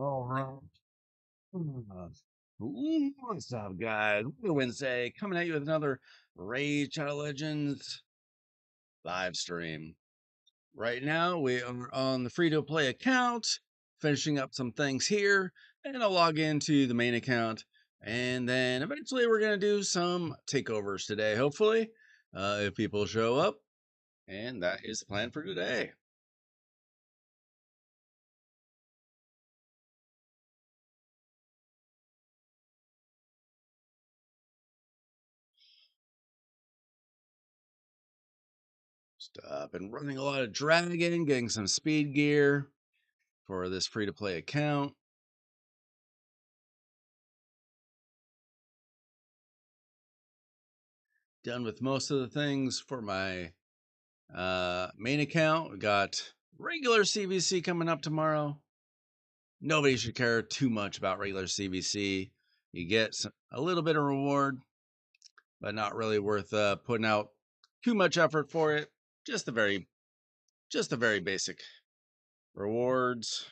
All right. What's up, guys? Wednesday, coming at you with another Raid Shadow Legends live stream. Right now, we are on the free-to-play account, finishing up some things here, and I'll log into the main account, and then eventually we're going to do some takeovers today, hopefully, if people show up, and that is the plan for today. Been running a lot of Dragon, getting some speed gear for this free-to-play account. Done with most of the things for my main account. We got regular CVC coming up tomorrow. Nobody should care too much about regular CVC. You get a little bit of reward, but not really worth putting out too much effort for it. Just the very basic rewards.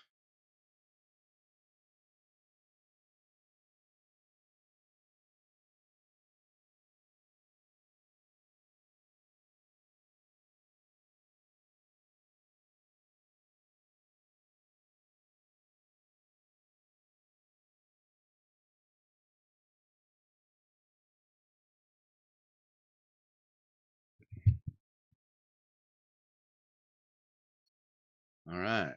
All right.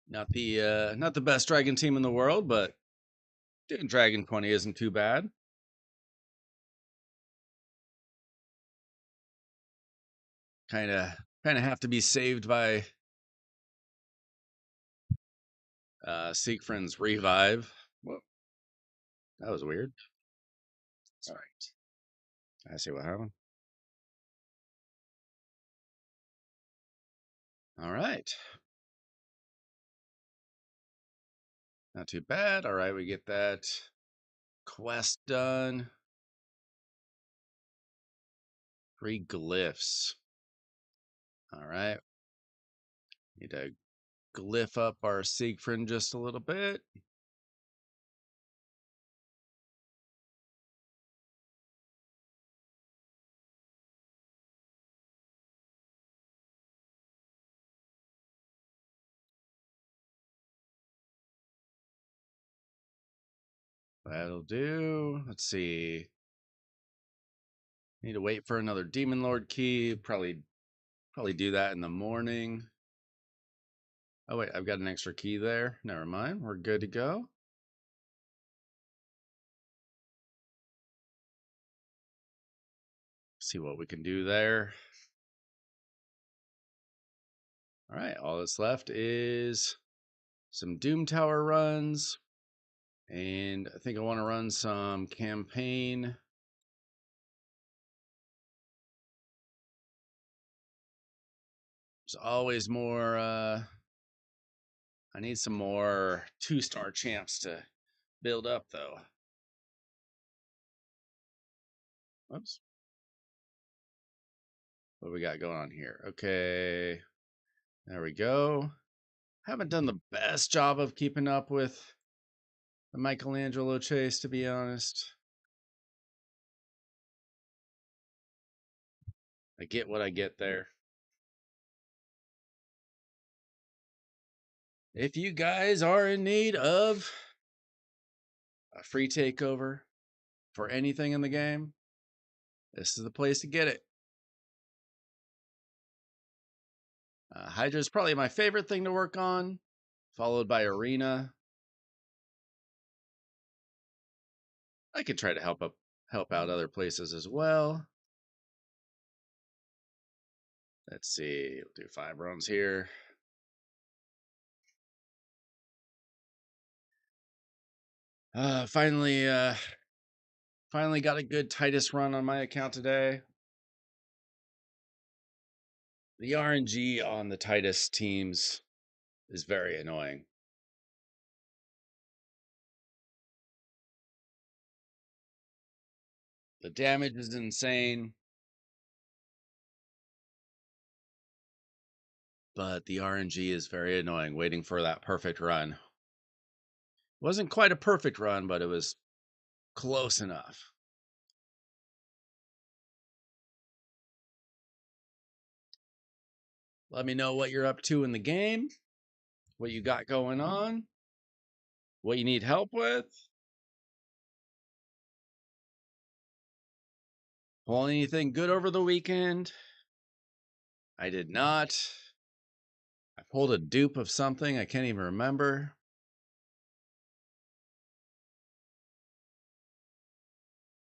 Not the best dragon team in the world, but doing Dragon 20 isn't too bad. Kind of have to be saved by Siegfried's revive. Whoa, that was weird. All right. I see what happened. All right. Not too bad. All right, we get that quest done. 3 glyphs. All right. Need to glyph up our Siegfried just a little bit. That'll do. Let's see. Need to wait for another Demon Lord key. Probably do that in the morning. Oh wait, I've got an extra key there. Never mind. We're good to go. See what we can do there. All right, all that's left is some Doom Tower runs. And I think I want to run some campaign. There's always more. I need some more 2-star champs to build up, though. Whoops. What do we got going on here? Okay. There we go. Haven't done the best job of keeping up with the Michelangelo chase, to be honest. I get what I get there. If you guys are in need of a free takeover for anything in the game, this is the place to get it. Hydra is probably my favorite thing to work on, followed by Arena. I could try to help out other places as well. Let's see, we'll do 5 runs here. Finally got a good Titus run on my account today. The RNG on the Titus teams is very annoying. The damage is insane. but the RNG is very annoying waiting for that perfect run. Wasn't quite a perfect run, but it was close enough. Let me know what you're up to in the game, what you got going on, what you need help with. Pull anything good over the weekend? I did not. I pulled a dupe of something. I can't even remember.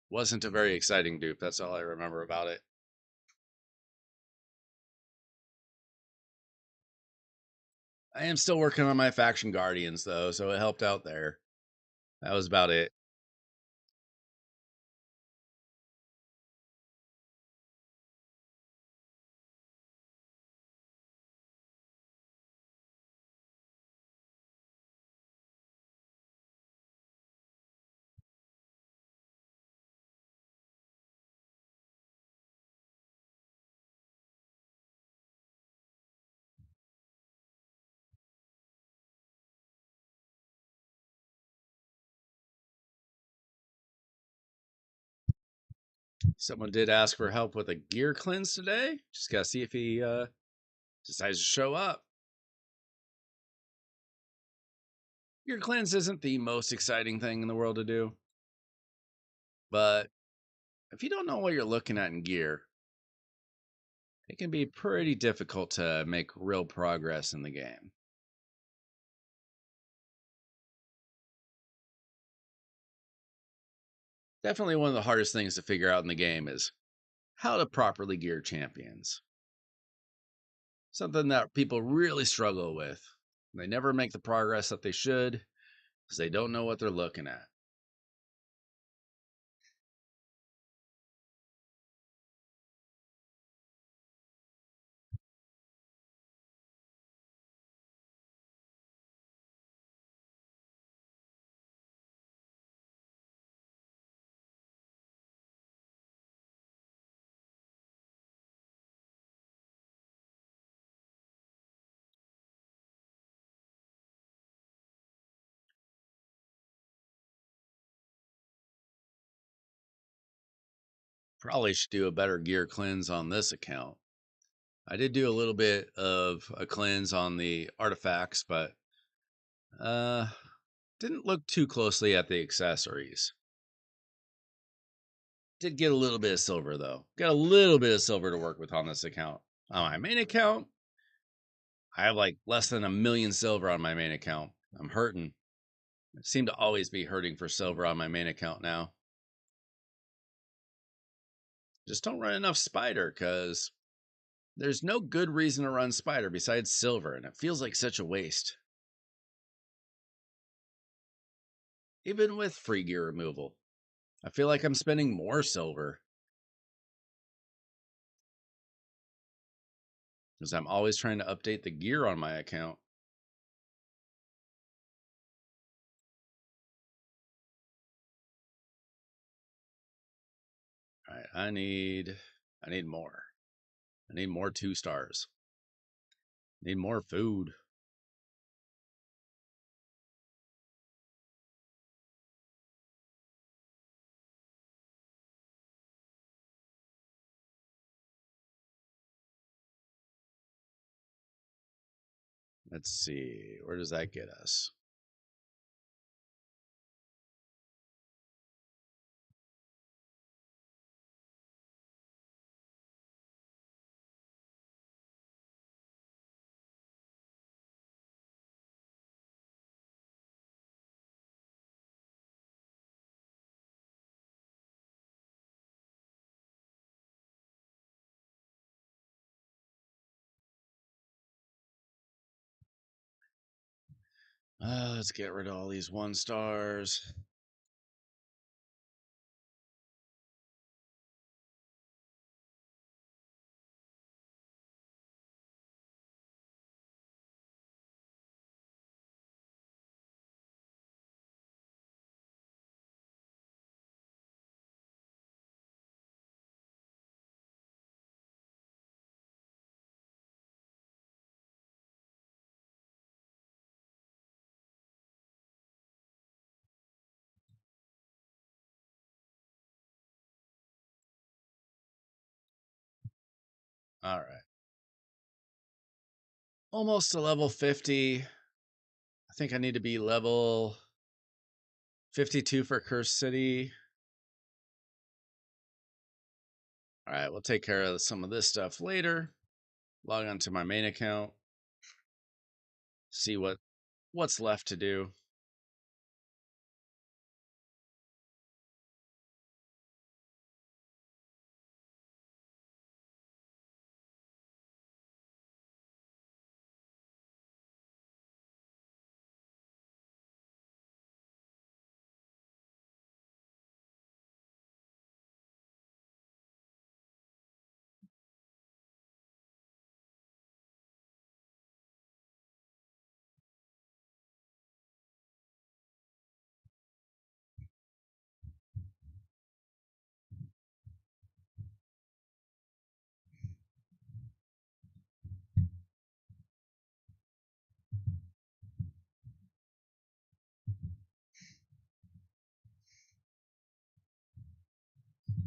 Wasn't a very exciting dupe. That's all I remember about it. I am still working on my faction guardians though, so it helped out there. That was about it. Someone did ask for help with a gear cleanse today. Just gotta see if he decides to show up. Gear cleanse isn't the most exciting thing in the world to do, but if you don't know what you're looking at in gear, it can be pretty difficult to make real progress in the game. Definitely one of the hardest things to figure out in the game is how to properly gear champions. Something that people really struggle with. They never make the progress that they should because they don't know what they're looking at. Probably should do a better gear cleanse on this account. I did do a little bit of a cleanse on the artifacts, but didn't look too closely at the accessories. Did get a little bit of silver though. Got a little bit of silver to work with on this account. On my main account, I have like less than 1,000,000 silver on my main account. I'm hurting. I seem to always be hurting for silver on my main account now. Just don't run enough spider because there's no good reason to run spider besides silver, and it feels like such a waste. Even with free gear removal, I feel like I'm spending more silver because I'm always trying to update the gear on my account. All right, I need more. I need more 2 stars. I need more food. Let's see. Where does that get us? Let's get rid of all these 1 stars. All right. Almost to level 50. I think I need to be level 52 for Cursed City. All right, we'll take care of some of this stuff later. Log on to my main account. See what's left to do.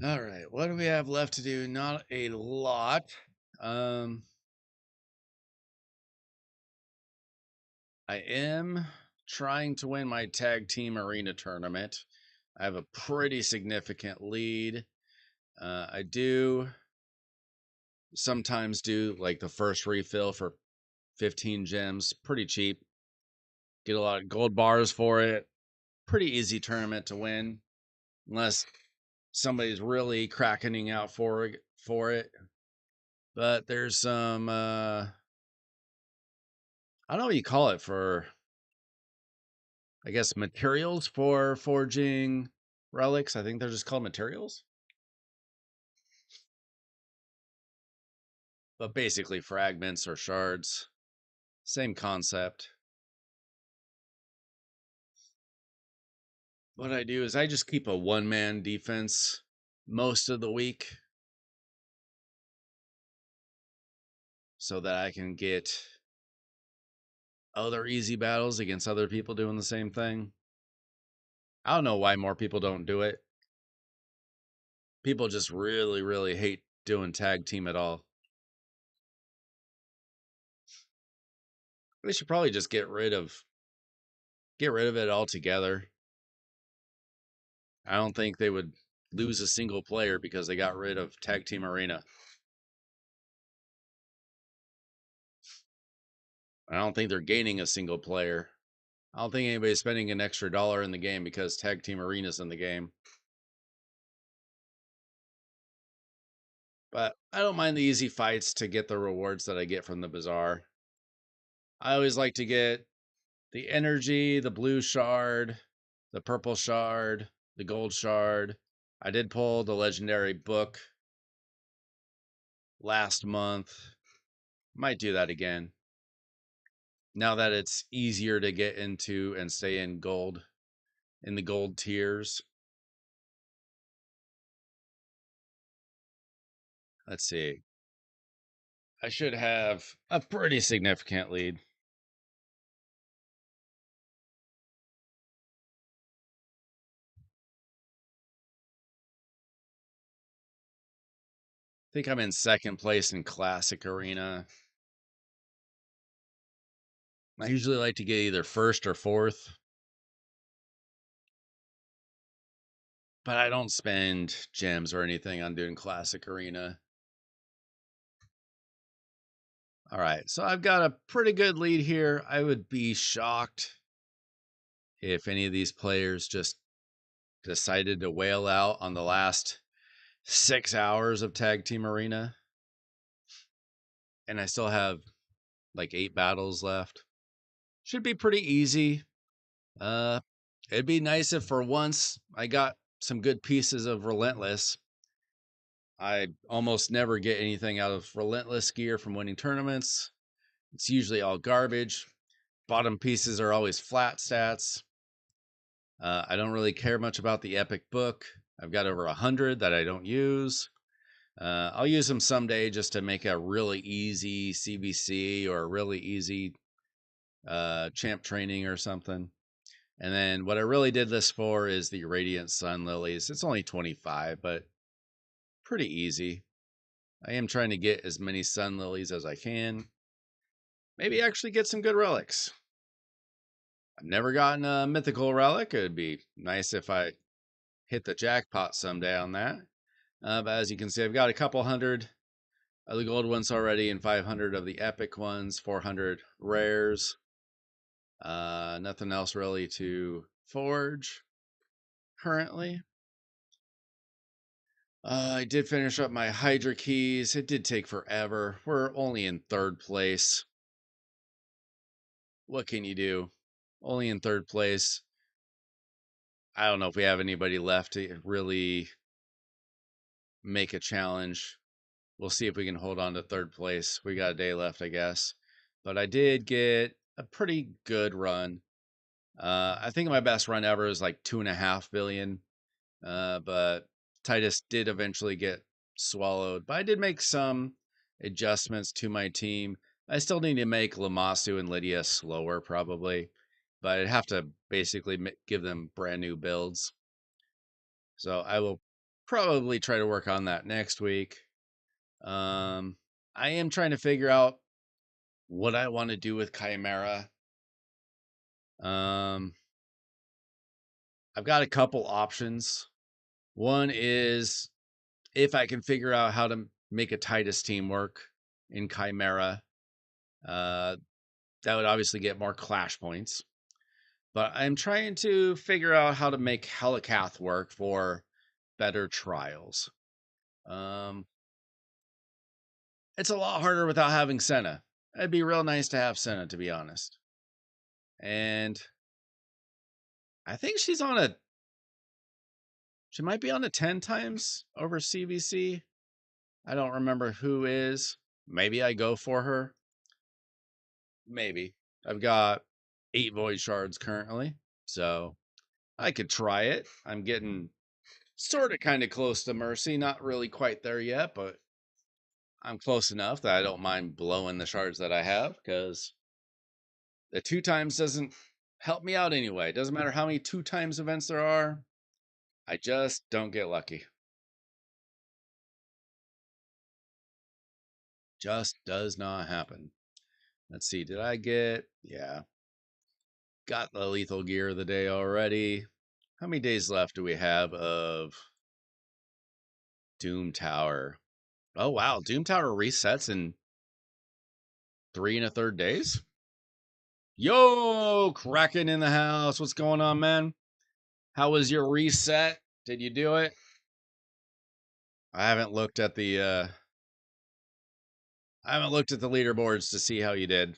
All right, what do we have left to do? Not a lot. I am trying to win my tag team arena tournament. I have a pretty significant lead. I do sometimes do like the first refill for 15 gems, pretty cheap. Get a lot of gold bars for it. Pretty easy tournament to win, unless somebody's really cracking out for it. But there's some I don't know what you call it, for I guess materials for forging relics. I think they're just called materials. But basically fragments or shards. Same concept. What I do is I just keep a one-man defense most of the week so that I can get other easy battles against other people doing the same thing. I don't know why more people don't do it. People just really, really hate doing tag team at all. They should probably just get rid of it altogether. I don't think they would lose a single player because they got rid of Tag Team Arena. I don't think they're gaining a single player. I don't think anybody's spending an extra dollar in the game because Tag Team Arena's in the game. But I don't mind the easy fights to get the rewards that I get from the bazaar. I always like to get the energy, the blue shard, the purple shard, the gold shard. I did pull the legendary book last month. Might do that again. Now that it's easier to get into and stay in gold, in the gold tiers. Let's see. I should have a pretty significant lead. I think I'm in second place in Classic Arena. I usually like to get either first or fourth, but I don't spend gems or anything on doing Classic Arena. All right, so I've got a pretty good lead here. I would be shocked if any of these players just decided to wail out on the last 6 hours of Tag Team Arena. And I still have like 8 battles left. Should be pretty easy. It'd be nice if for once I got some good pieces of Relentless. I almost never get anything out of Relentless gear from winning tournaments. It's usually all garbage. Bottom pieces are always flat stats. I don't really care much about the Epic book. I've got over 100 that I don't use. I'll use them someday just to make a really easy CBC or a really easy champ training or something. And then what I really did this for is the Radiant Sun Lilies. It's only 25, but pretty easy. I am trying to get as many sun lilies as I can. Maybe actually get some good relics. I've never gotten a mythical relic. It'd be nice if I hit the jackpot someday on that. But as you can see, I've got a couple hundred of the gold ones already and 500 of the epic ones, 400 rares. Nothing else really to forge currently. I did finish up my Hydra keys. It did take forever. We're only in third place. What can you do? Only in third place. I don't know if we have anybody left to really make a challenge. We'll see if we can hold on to third place. We got a day left, I guess. But I did get a pretty good run. I think my best run ever is like 2.5 billion. But Titus did eventually get swallowed. But I did make some adjustments to my team. I still need to make Lamasu and Lydia slower, probably. But I'd have to basically give them brand new builds. So I will probably try to work on that next week. I am trying to figure out what I want to do with Chimera. I've got a couple options. One is if I can figure out how to make a Titus team work in Chimera, that would obviously get more clash points. But I'm trying to figure out how to make Helicath work for better trials. It's a lot harder without having Senna. It'd be real nice to have Senna, to be honest. And I think she might be on a 10 times over CVC. I don't remember who is. Maybe I go for her. Maybe. I've got 8 void shards currently, so I could try it. I'm getting sort of kind of close to Mercy. Not really quite there yet, but I'm close enough that I don't mind blowing the shards that I have, because the 2 times doesn't help me out anyway. It doesn't matter how many 2 times events there are. I just don't get lucky. Just does not happen. Let's see. Did I get... Yeah. Got the lethal gear of the day already. How many days left do we have of Doom Tower? Oh, wow. Doom Tower resets in 3 1/3 days? Yo, Kraken in the house. What's going on, man? How was your reset? Did you do it? I haven't looked at the leaderboards to see how you did.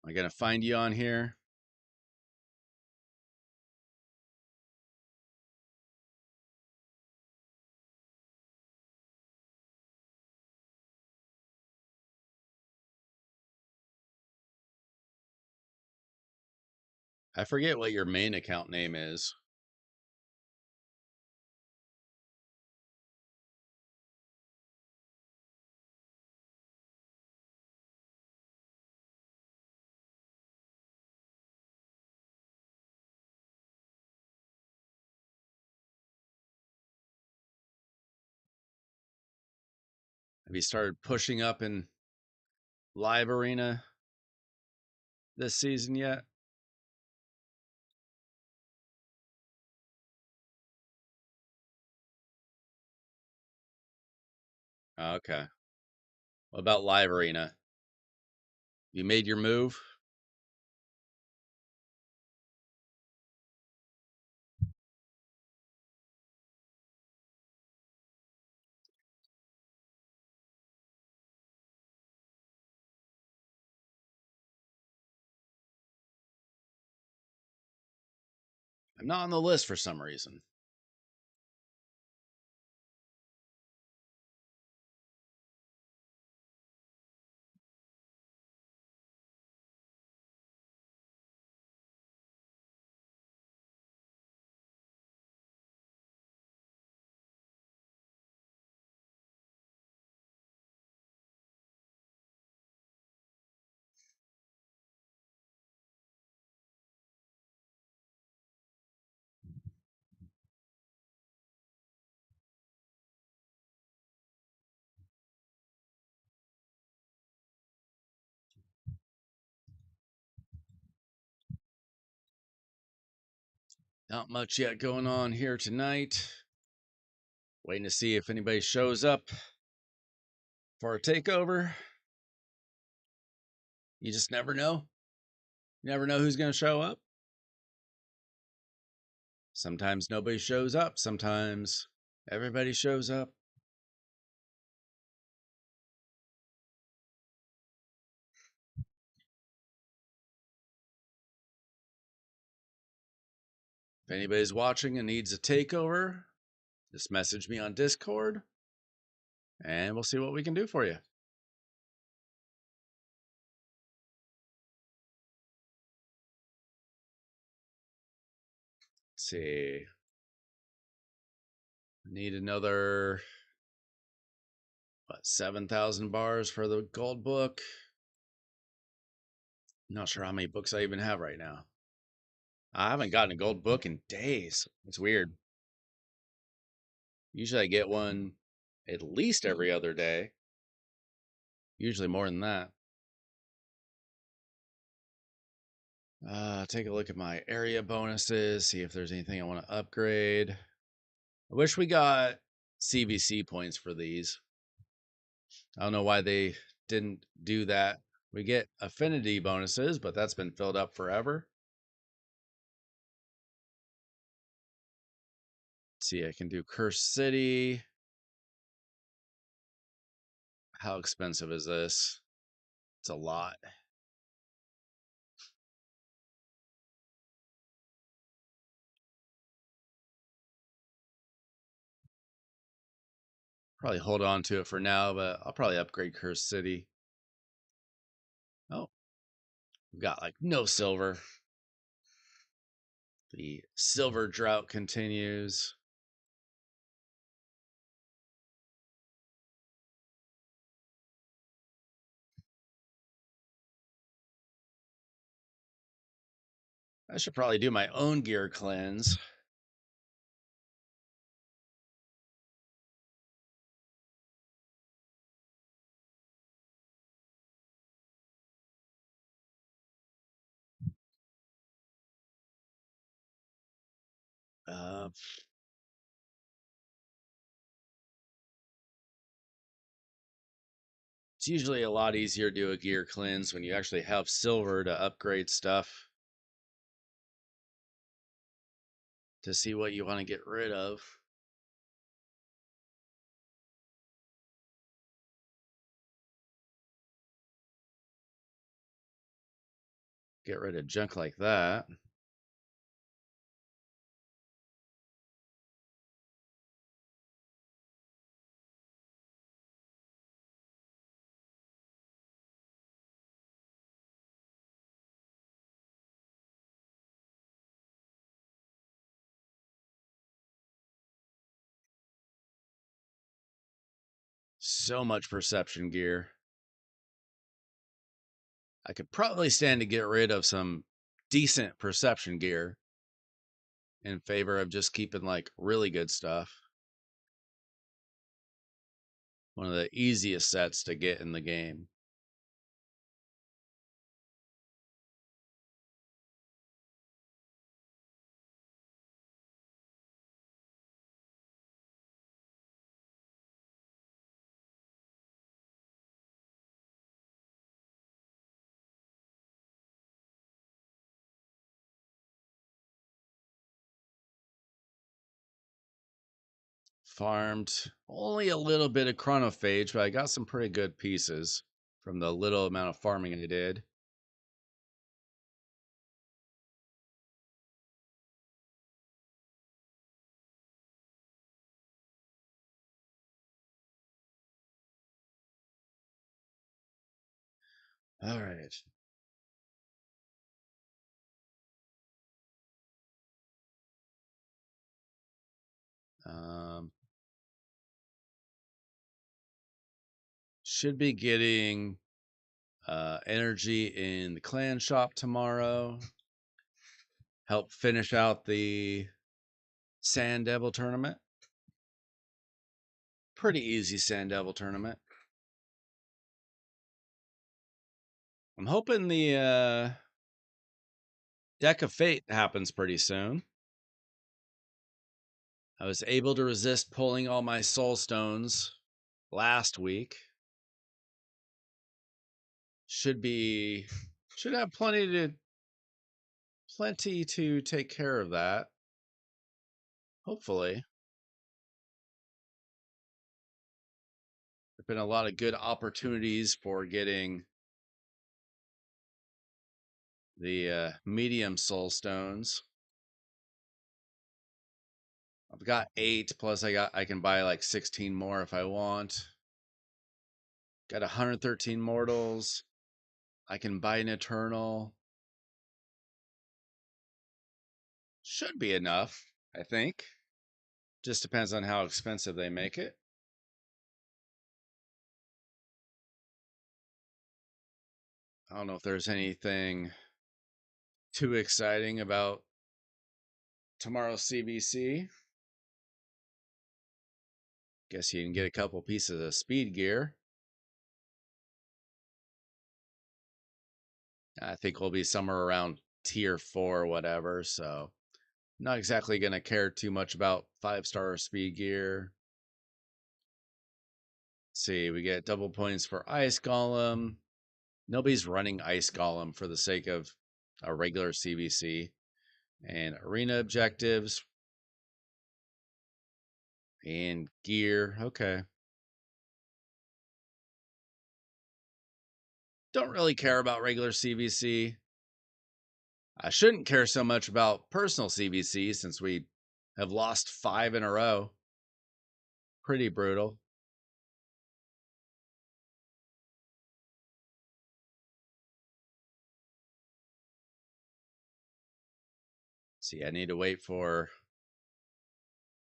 Am I gonna find you on here? I forget what your main account name is. Have you started pushing up in live arena this season yet? Okay. What about live arena? You made your move? I'm not on the list for some reason. Not much yet going on here tonight. Waiting to see if anybody shows up for a takeover. You just never know. You never know who's going to show up. Sometimes nobody shows up. Sometimes everybody shows up. If anybody's watching and needs a takeover, just message me on Discord and we'll see what we can do for you. Let's see. Need another 7,000 bars for the gold book. Not sure how many books I even have right now. I haven't gotten a gold book in days. It's weird. Usually I get one at least every other day. Usually more than that. Take a look at my area bonuses, see if there's anything I want to upgrade. I wish we got CVC points for these. I don't know why they didn't do that. We get affinity bonuses, but that's been filled up forever. Let's see, I can do Cursed City. How expensive is this? It's a lot. Probably hold on to it for now, but I'll probably upgrade Cursed City. Oh, we've got like no silver. The silver drought continues. I should probably do my own gear cleanse. Uh, it's usually a lot easier to do a gear cleanse when you actually have silver to upgrade stuff to see what you want to get rid of. Get rid of junk like that. So much perception gear. I could probably stand to get rid of some decent perception gear in favor of just keeping like really good stuff. One of the easiest sets to get in the game. Farmed only a little bit of chronophage, but I got some pretty good pieces from the little amount of farming I did. All right. Should be getting energy in the clan shop tomorrow. Help finish out the Sand Devil tournament. Pretty easy Sand Devil tournament. I'm hoping the Deck of Fate happens pretty soon. I was able to resist pulling all my soul stones last week. Should have plenty to take care of that. Hopefully. There've been a lot of good opportunities for getting the medium soul stones. I've got 8 plus I can buy like 16 more if I want. Got 113 mortals. I can buy an eternal. Should be enough, I think. Just depends on how expensive they make it. I don't know if there's anything too exciting about tomorrow's CBC. Guess you can get a couple pieces of speed gear. I think we'll be somewhere around tier 4 or whatever, so not exactly going to care too much about 5-star speed gear. Let's see, we get double points for Ice Golem. Nobody's running Ice Golem for the sake of a regular CBC. And arena objectives. And gear. Okay. Don't really care about regular CBC. I shouldn't care so much about personal CBC since we have lost 5 in a row. Pretty brutal. See, I need to wait for...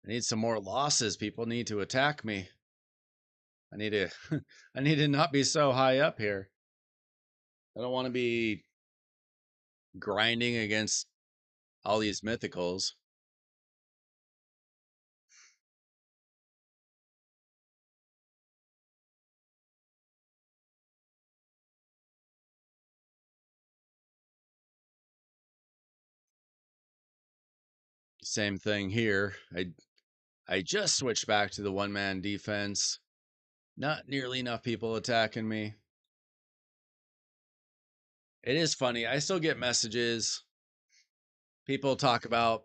I need some more losses. People need to attack me. I need to I need to not be so high up here. I don't want to be grinding against all these mythicals. Same thing here. I just switched back to the one-man defense. Not nearly enough people attacking me. It is funny. I still get messages. People talk about,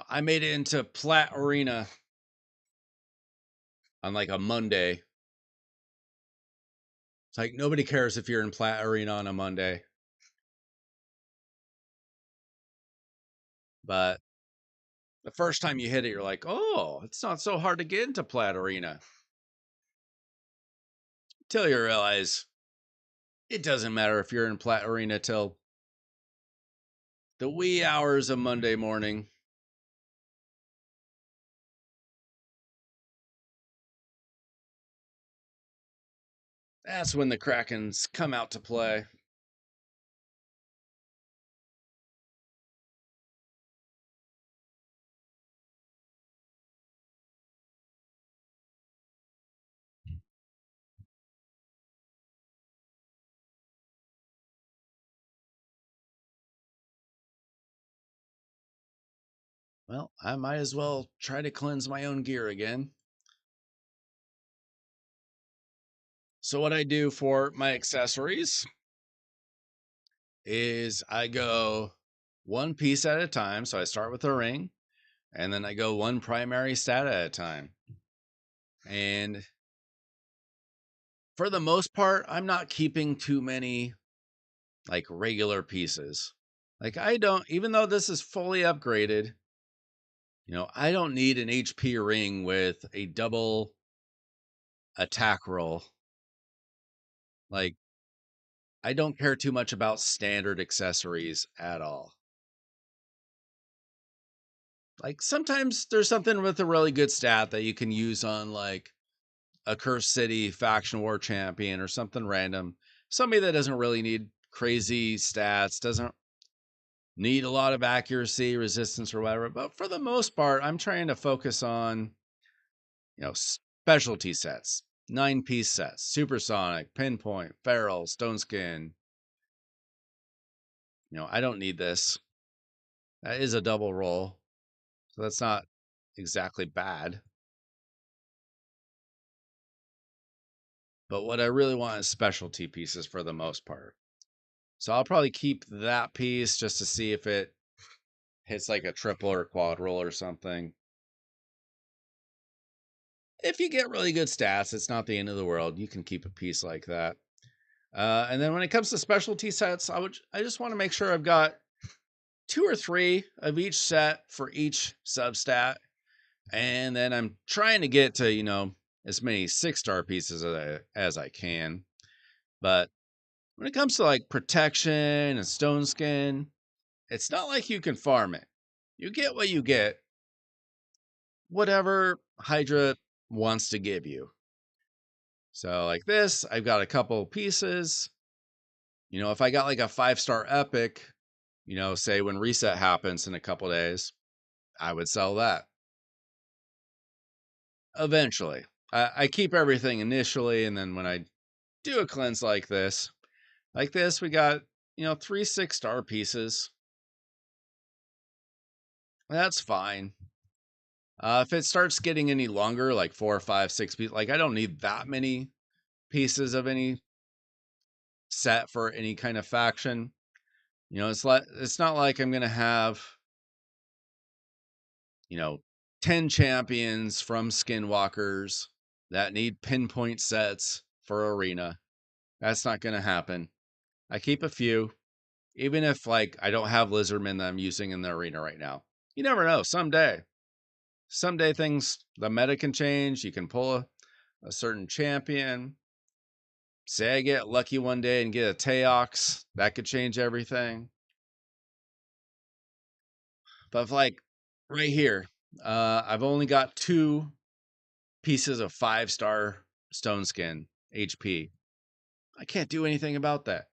I made it into Plat Arena on like a Monday. It's like nobody cares if you're in Plat Arena on a Monday. But the first time you hit it, you're like, oh, it's not so hard to get into Plat Arena. Till you realize it doesn't matter if you're in Plat Arena till the wee hours of Monday morning. That's when the Krakens come out to play. Well, I might as well try to cleanse my own gear again. So what I do for my accessories is I go one piece at a time. So I start with a ring and then I go one primary stat at a time. And for the most part, I'm not keeping too many like regular pieces. Like even though this is fully upgraded, I don't need an HP ring with a double attack roll. Like, I don't care too much about standard accessories at all. Like, sometimes there's something with a really good stat that you can use on, like, a Cursed City Faction War Champion or something random. Somebody that doesn't really need crazy stats, doesn't need a lot of accuracy, resistance, or whatever. But for the most part, I'm trying to focus on, specialty sets, 9-piece sets, Supersonic, Pinpoint, Feral, Stone Skin. I don't need this. That is a double roll. So that's not exactly bad. But what I really want is specialty pieces for the most part. So I'll probably keep that piece just to see if it hits like a triple or quad roll or something. If you get really good stats, it's not the end of the world. You can keep a piece like that. And then when it comes to specialty sets, I just want to make sure I've got 2 or 3 of each set for each substat. And then I'm trying to get to, as many 6-star pieces as I can. But when it comes to like protection and stone skin, it's not like you can farm it. You get what you get, whatever Hydra wants to give you. So like this, I've got a couple pieces. If I got like a 5-star epic, say when reset happens in a couple days, I would sell that. Eventually. I keep everything initially, and then when I do a cleanse like this, we got, 3 6-star pieces. That's fine. If it starts getting any longer, like 4, 5, 6 pieces, like I don't need that many pieces of any set for any kind of faction. It's not like I'm gonna have, 10 champions from skinwalkers that need pinpoint sets for arena. That's not gonna happen. I keep a few, even if like I don't have lizardmen that I'm using in the arena right now. You never know. Someday the meta can change. You can pull a certain champion. Say I get lucky one day and get a Teox, that could change everything. But if like right here, I've only got 2 pieces of 5-star stone skin HP. I can't do anything about that.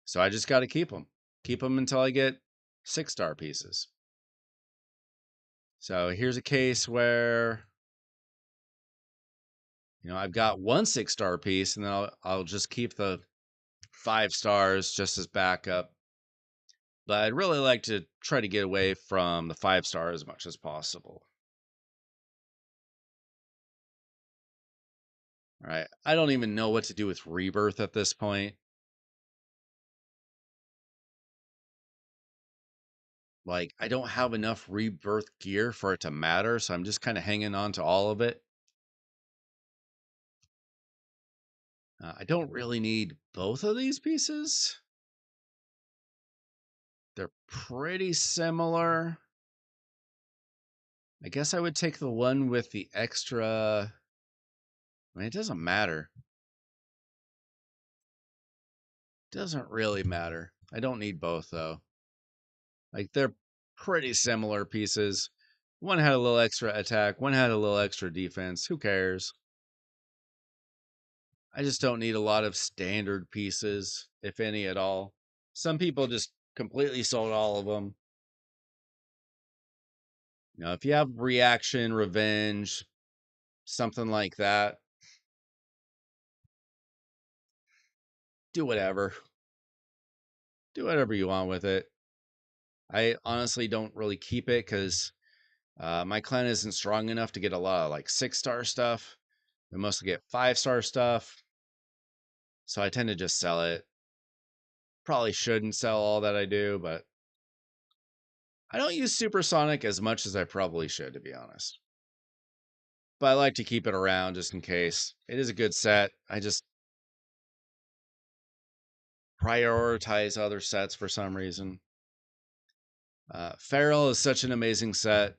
So I just got to keep them. Keep them until I get 6-star pieces. So here's a case where, I've got 1 6-star piece, and then I'll just keep the 5 stars just as backup. But I'd really like to try to get away from the 5-star as much as possible. All right. I don't even know what to do with Rebirth at this point. Like, I don't have enough Rebirth gear for it to matter, so I'm just kind of hanging on to all of it. I don't really need both of these pieces. They're pretty similar. I guess I would take the one with the extra. I mean, it doesn't matter. Doesn't really matter. I don't need both, though. Like, they're pretty similar pieces. One had a little extra attack, one had a little extra defense. Who cares? I just don't need a lot of standard pieces, if any at all. Some people just completely sold all of them. If you have reaction, revenge, something like that, do whatever. Do whatever you want with it. I honestly don't really keep it because my clan isn't strong enough to get a lot of like 6-star stuff. We mostly get 5-star stuff. So I tend to just sell it. Probably shouldn't sell all that I do, but I don't use Supersonic as much as I probably should, to be honest. But I like to keep it around just in case. It is a good set. I just prioritize other sets for some reason. Feral is such an amazing set.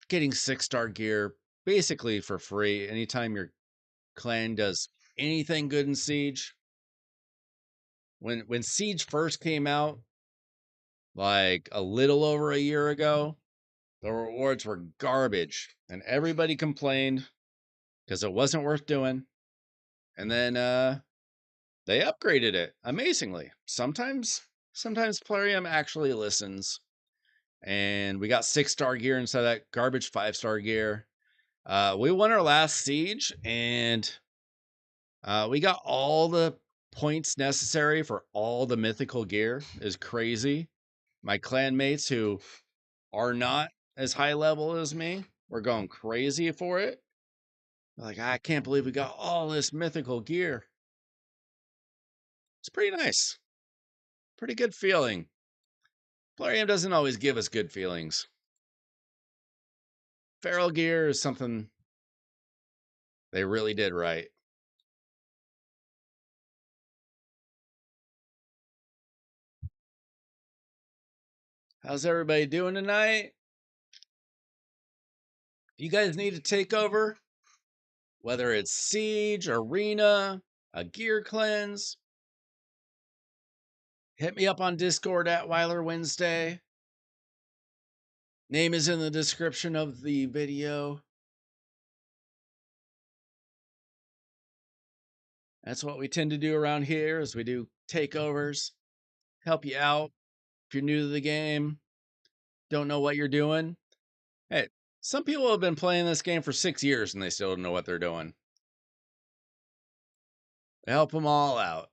Getting 6-star gear basically for free anytime your clan does anything good in Siege. When Siege first came out, like a little over a year ago, the rewards were garbage, and everybody complained because it wasn't worth doing. And then they upgraded it amazingly. Sometimes Plarium actually listens, and we got 6-star gear instead of that garbage 5-star gear. We won our last siege, and we got all the points necessary for all the mythical gear. Is crazy. My clanmates who are not as high level as me were going crazy for it. Like, I can't believe we got all this mythical gear. It's pretty nice. Pretty good feeling. Plarium doesn't always give us good feelings. Feral gear is something they really did right. How's everybody doing tonight? If you guys need a takeover, whether it's Siege, Arena, a gear cleanse, hit me up on Discord at Weiler Wednesday. Name is in the description of the video. That's what we tend to do around here is we do takeovers, help you out. If you're new to the game, don't know what you're doing. Hey, some people have been playing this game for 6 years and they still don't know what they're doing. Help them all out.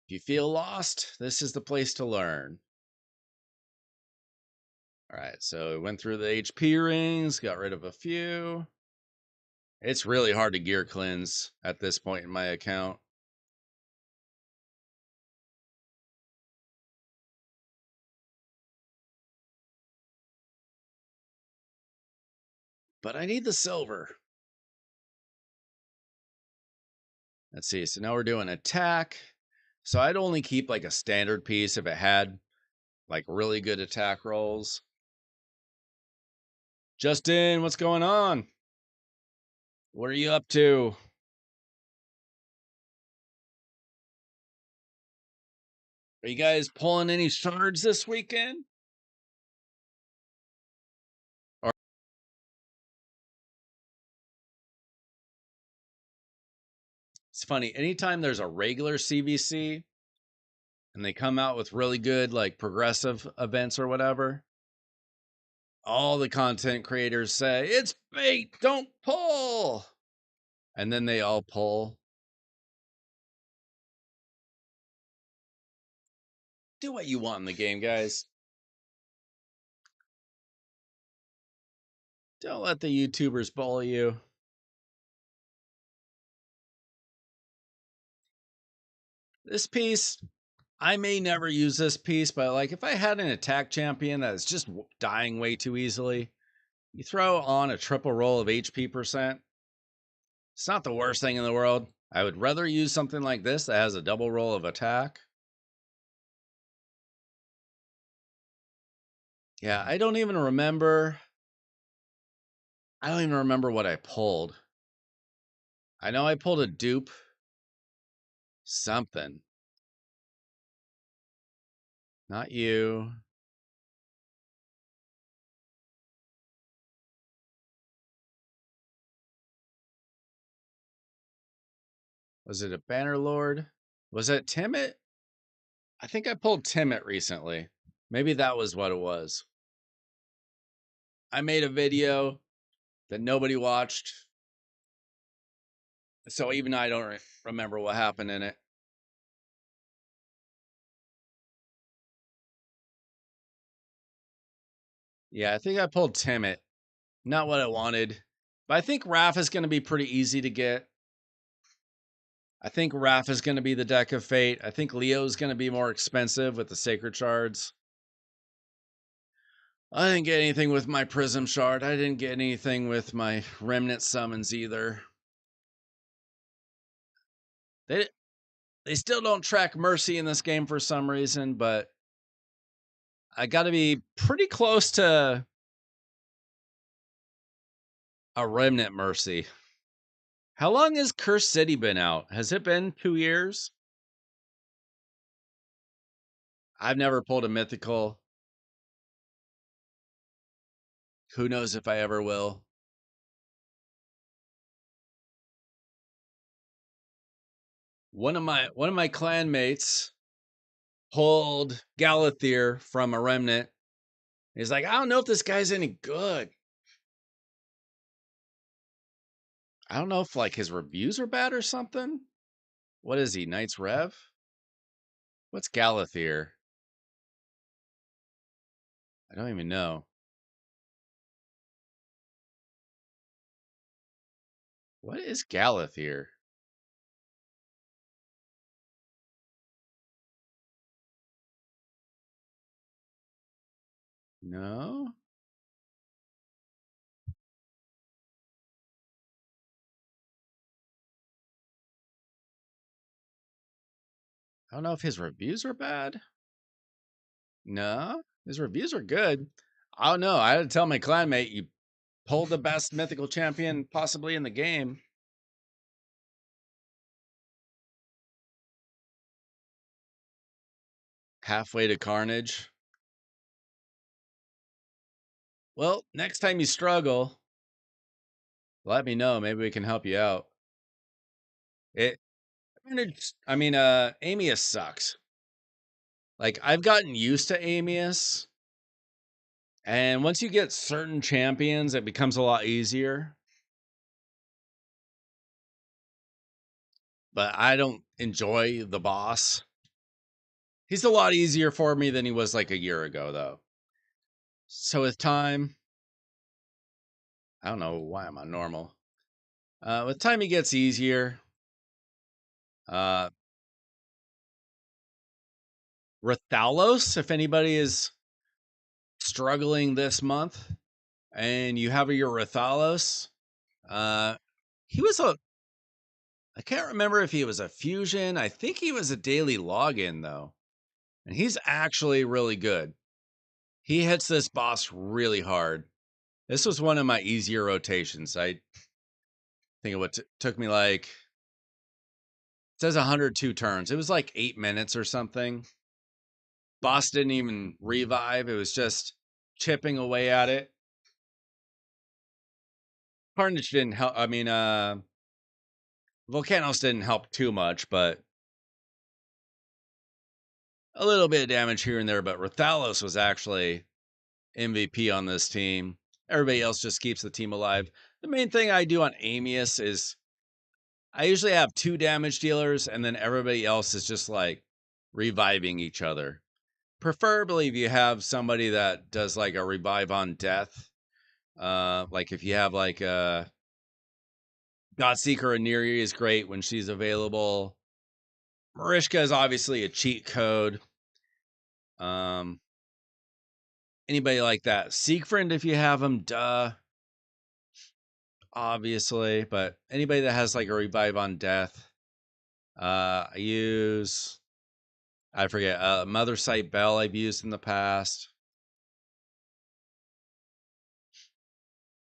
If you feel lost, this is the place to learn. All right, so we went through the HP rings, got rid of a few. It's really hard to gear cleanse at this point in my account. But I need the silver. Let's see, so now we're doing attack. So I'd only keep like a standard piece if it had like really good attack rolls. Justin, what's going on? What are you up to? Are you guys pulling any shards this weekend? Or it's funny, anytime there's a regular CVC and they come out with really good like progressive events or whatever, all the content creators say, it's bait, don't pull. And then they all pull. Do what you want in the game, guys. Don't let the YouTubers bully you. This piece, I may never use this piece, but like if I had an attack champion that is just dying way too easily, you throw on a triple roll of HP percent. It's not the worst thing in the world. I would rather use something like this that has a double roll of attack. Yeah, I don't even remember. I don't even remember what I pulled. I know I pulled a dupe. Something. Not you. Was it a Banner Lord? Was it Timid? I think I pulled Timid recently. Maybe that was what it was. I made a video that nobody watched. So even I don't remember what happened in it. Yeah, I think I pulled Timid. Not what I wanted. But I think Raph is going to be pretty easy to get. I think Raph is going to be the deck of fate. I think Leo's going to be more expensive with the Sacred Shards. I didn't get anything with my Prism Shard. I didn't get anything with my Remnant Summons either. They still don't track Mercy in this game for some reason, but I got to be pretty close to a Remnant Mercy. How long has Cursed City been out? Has it been 2 years? I've never pulled a mythical. Who knows if I ever will. One of my clanmates pulled Galathier from a remnant. He's like, I don't know if this guy's any good. I don't know if like his reviews are bad or something. What is he? Knights Rev? What's Galathier? I don't even know. What is Galith here? No? I don't know if his reviews are bad. No, his reviews are good. I don't know. I had to tell my clanmate, you pulled the best mythical champion possibly in the game. Halfway to Carnage. Well, next time you struggle, let me know. Maybe we can help you out. It, I mean, Amius sucks. Like, I've gotten used to Amius, and once you get certain champions, it becomes a lot easier. But I don't enjoy the boss. He's a lot easier for me than he was like a year ago, though. So with time, I don't know why I'm on normal. With time, he gets easier. Uh, Rathalos, if anybody is struggling this month and you have your Rathalos, he was I can't remember if he was a fusion. I think he was a daily login though. And he's actually really good. He hits this boss really hard. This was one of my easier rotations. I think it took me like, it says 102 turns. It was like 8 minutes or something. Boss didn't even revive. It was just chipping away at it. Carnage didn't help. I mean, Volcanos didn't help too much, but a little bit of damage here and there. But Rathalos was actually MVP on this team. Everybody else just keeps the team alive. The main thing I do on Amius is I usually have 2 damage dealers, and then everybody else is just like reviving each other. Preferably if you have somebody that does like a revive on death. Like if you have like a Godseeker Aniri is great when she's available. Marishka is obviously a cheat code. Um, Anybody like that? Siegfried, if you have him, duh. Obviously, but anybody that has like a revive on death. I forget, Mother Sight Bell I've used in the past.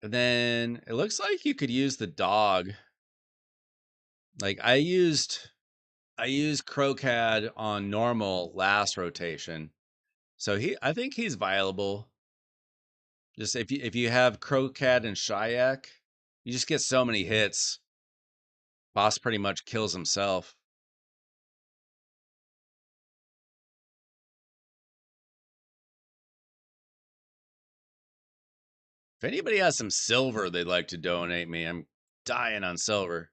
And then it looks like you could use the dog. Like I used Crocad on normal last rotation. So I think he's viable. Just if you have Crocad and Shayak, you just get so many hits. Boss pretty much kills himself. If anybody has some silver they'd like to donate me, I'm dying on silver.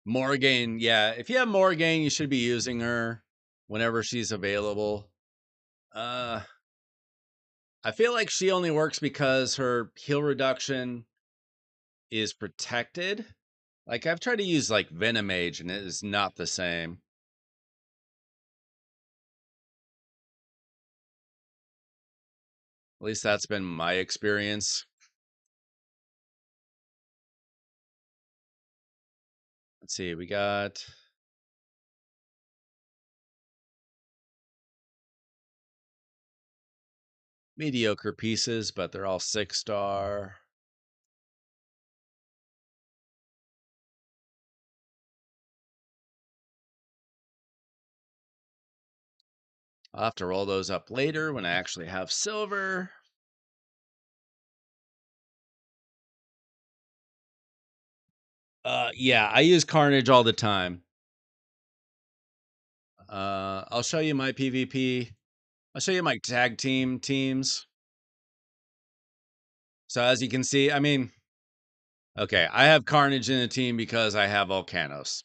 Morrigan, yeah. If you have Morrigan, you should be using her whenever she's available. I feel like she only works because her heal reduction is protected. Like I've tried to use like Venomage and it is not the same. At least that's been my experience. Let's see, we got mediocre pieces, but they're all 6-star. I'll have to roll those up later when I actually have silver. Yeah, I use Carnage all the time. I'll show you my PvP. I'll show you my tag teams. So as you can see, I mean, okay, I have Carnage in the team because I have Volcanos.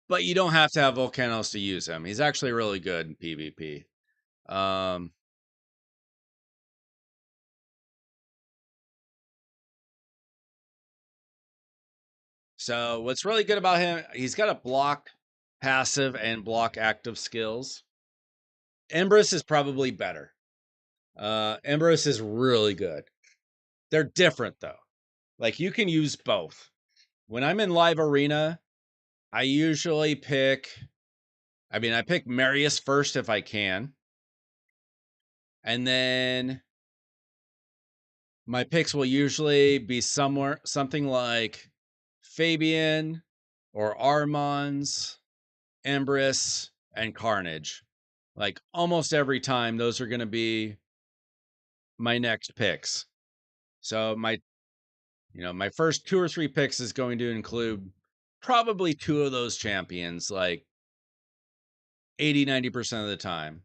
but you don't have to have Volcanos to use him. He's actually really good in PvP. So what's really good about him, he's got a block passive and block active skills. Empress is probably better. Empress is really good. They're different though. Like you can use both. When I'm in live arena, I usually pick I pick Marius first if I can. And then my picks will usually be something like Fabian or Armand's, Empress, and Carnage. Like almost every time, those are going to be my next picks. So my first 2 or 3 picks is going to include probably 2 of those champions, like 80-90% of the time.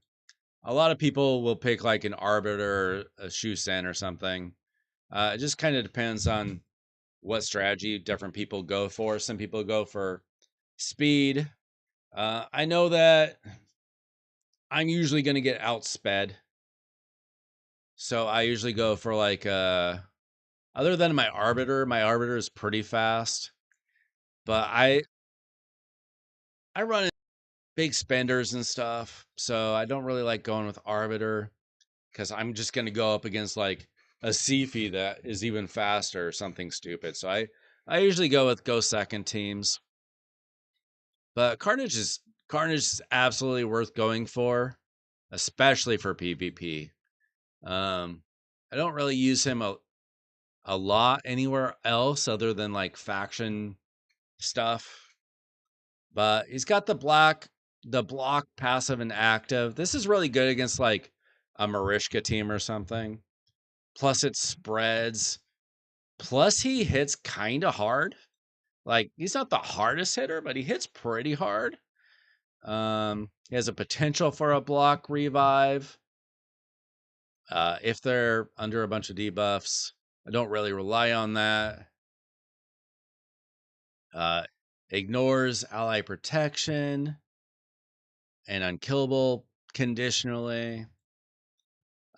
A lot of people will pick like an Arbiter, a Shusen, or something. It just kind of depends on what strategy different people go for. Some people go for speed. I know that I'm usually going to get outsped. So I usually go for like other than my Arbiter is pretty fast. But I run big spenders and stuff. So I don't really like going with Arbiter because I'm just going to go up against like a Sifi that is even faster or something stupid. So I usually go second teams. But Carnage is absolutely worth going for, especially for PvP. I don't really use him a lot anywhere else other than like faction stuff. But he's got the block passive and active. This is really good against like a Marishka team or something. Plus it spreads. Plus he hits kind of hard. Like he's not the hardest hitter, but he hits pretty hard. He has a potential for a block revive. If they're under a bunch of debuffs, I don't really rely on that. Ignores ally protection and unkillable conditionally.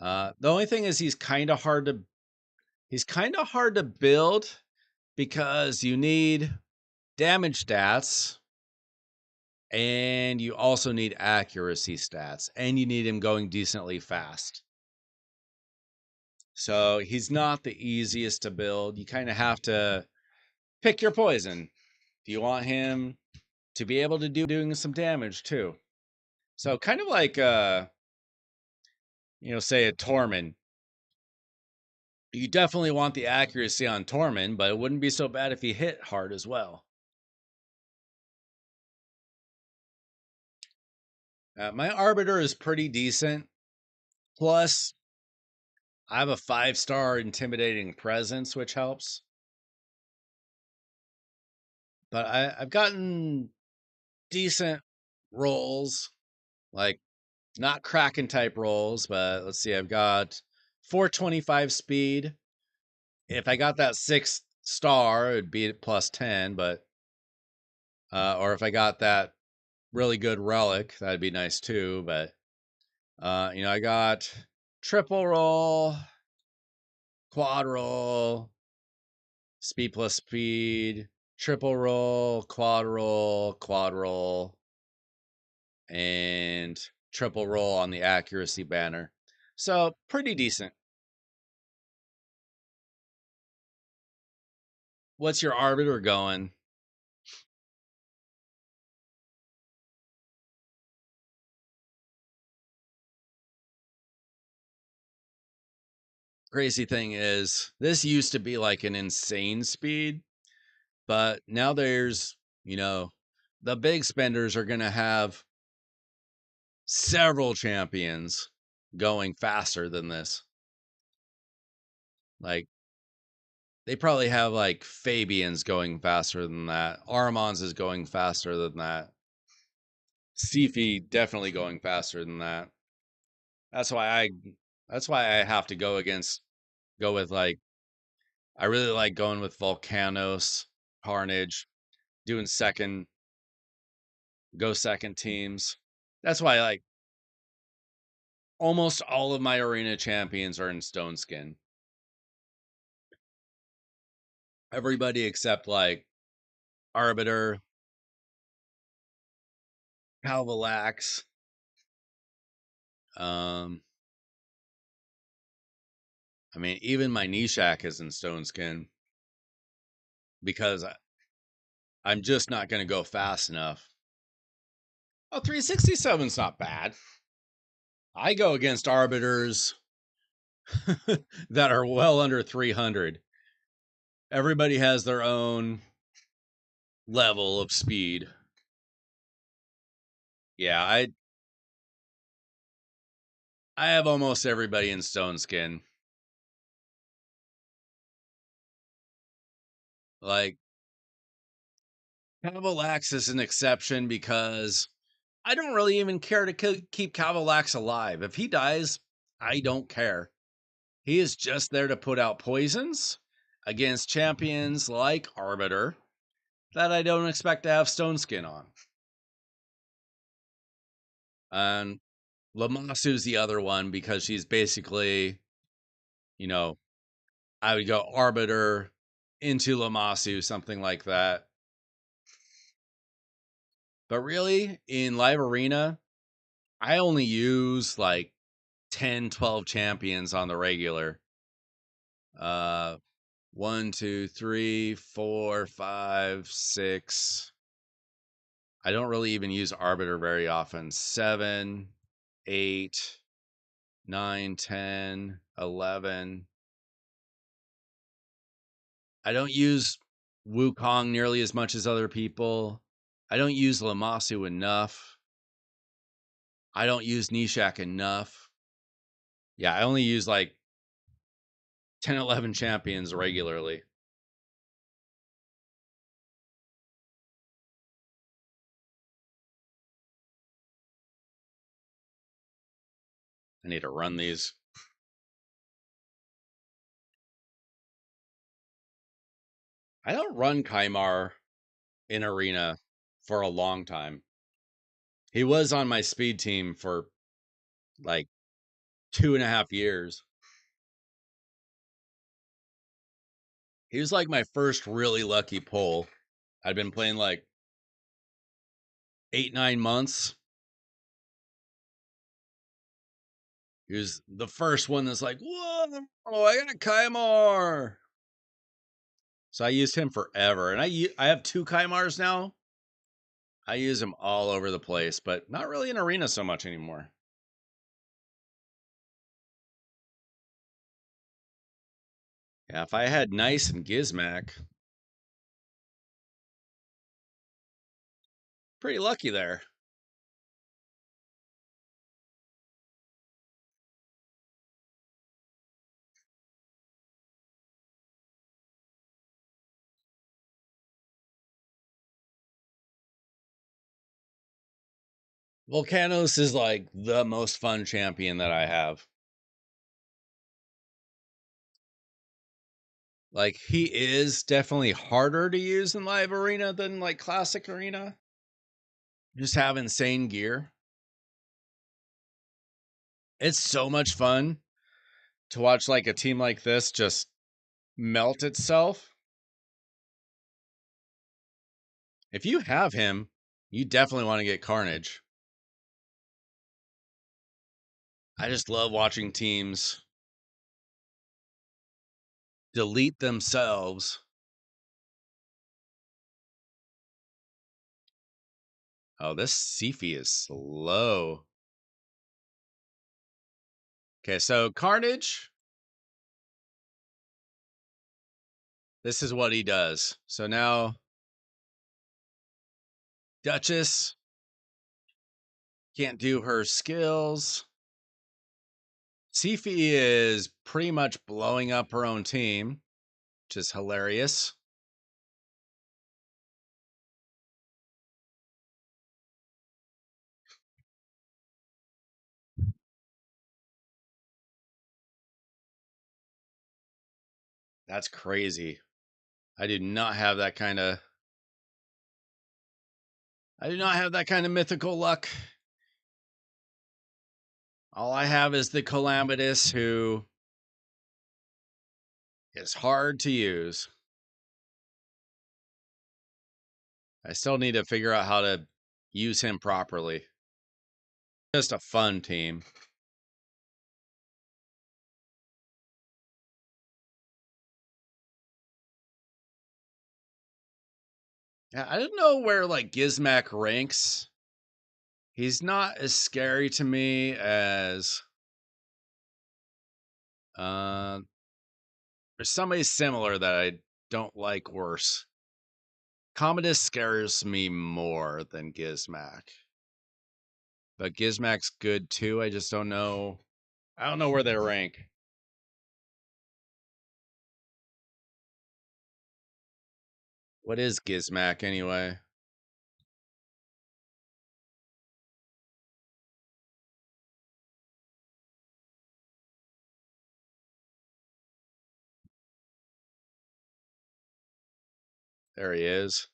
The only thing is he's kind of hard to build because you need damage stats and you also need accuracy stats and you need him going decently fast. So he's not the easiest to build. You kind of have to pick your poison. Do you want him to be able to doing some damage too? So kind of like say a Tormund. You definitely want the accuracy on Tormund, but it wouldn't be so bad if he hit hard as well. My Arbiter is pretty decent. Plus, I have a 5-star intimidating presence, which helps. But I've gotten decent rolls, like not Kraken type rolls, but let's see, I've got 425 speed. If I got that 6-star, it'd be at plus 10, but or if I got that really good relic, that'd be nice too. But I got triple roll, quad roll, speed plus speed, triple roll, quad roll, and triple roll on the accuracy banner. So pretty decent. What's your Arbiter going? Crazy thing is, this used to be like an insane speed, but now there's, the big spenders are going to have several champions going faster than this. Like, they probably have like Fabian's going faster than that. Armand's is going faster than that. Sifi definitely going faster than that. That's why I have to go with like I really like going with Volcanos, Carnage, doing second go second teams. That's why like almost all of my arena champions are in stone skin. Everybody except like Arbiter, Calvalax, I mean, even my Nishak is in stone skin because I'm just not going to go fast enough. Oh, 367's not bad. I go against Arbiters that are well under 300. Everybody has their own level of speed. Yeah, I have almost everybody in stone skin. Like Cavalax is an exception because I don't really even care to keep Cavalax alive. If he dies, I don't care. He is just there to put out poisons against champions like Arbiter that I don't expect to have stone skin on. And Lamasu's the other one because she's basically, you know, I would go Arbiter into Lamasu, something like that. But really, in Live Arena, I only use like 10, 12 champions on the regular. 1, 2, 3, 4, 5, 6. I don't really even use Arbiter very often. 7, 8, 9, 10, 11. I don't use Wukong nearly as much as other people. I don't use Lamasu enough. I don't use Nishak enough. Yeah, I only use like 10, 11 champions regularly. I need to run these. I don't run Kaimar in Arena for a long time. He was on my speed team for like 2.5 years. He was like my first really lucky pull. I'd been playing like 8, 9 months. He was the first one that's like, whoa, I got a Kaimar. So I used him forever. And I have 2 Kaimars now. I use them all over the place, but not really in Arena so much anymore. Yeah, if I had Nice and Gizmac, pretty lucky there. Volcanos is like the most fun champion that I have. Like he is definitely harder to use in live arena than like classic arena. Just have insane gear. It's so much fun to watch like a team like this just melt itself. If you have him, you definitely want to get Carnage. I just love watching teams delete themselves. Oh, this Sifi is slow. Okay, so Carnage, this is what he does. So now Duchess can't do her skills. Sifi is pretty much blowing up her own team, which is hilarious. That's crazy. I do not have that kind of I do not have that kind of mythical luck. All I have is the Calamitous, who is hard to use. I still need to figure out how to use him properly. Just a fun team. Yeah, I don't know where like Gizmac ranks. He's not as scary to me as uh there's somebody similar that I don't like worse. Commodus scares me more than Gizmac. But Gizmac's good too. I just don't know. I don't know where they rank. What is Gizmac anyway? There he is.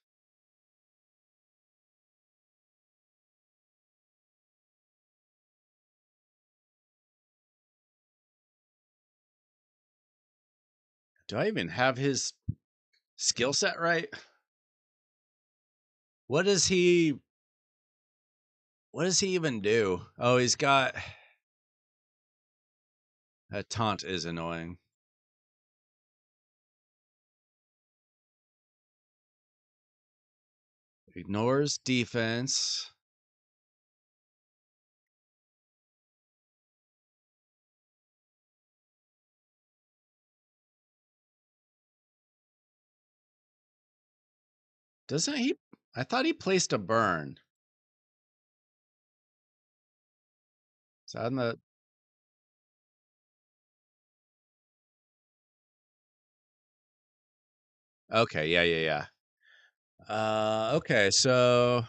Do I even have his skill set right? What does he even do? Oh, he's got a taunt is annoying. Ignores defense. Doesn't he? I thought he placed a burn. Is that on the? Okay, yeah. Okay, so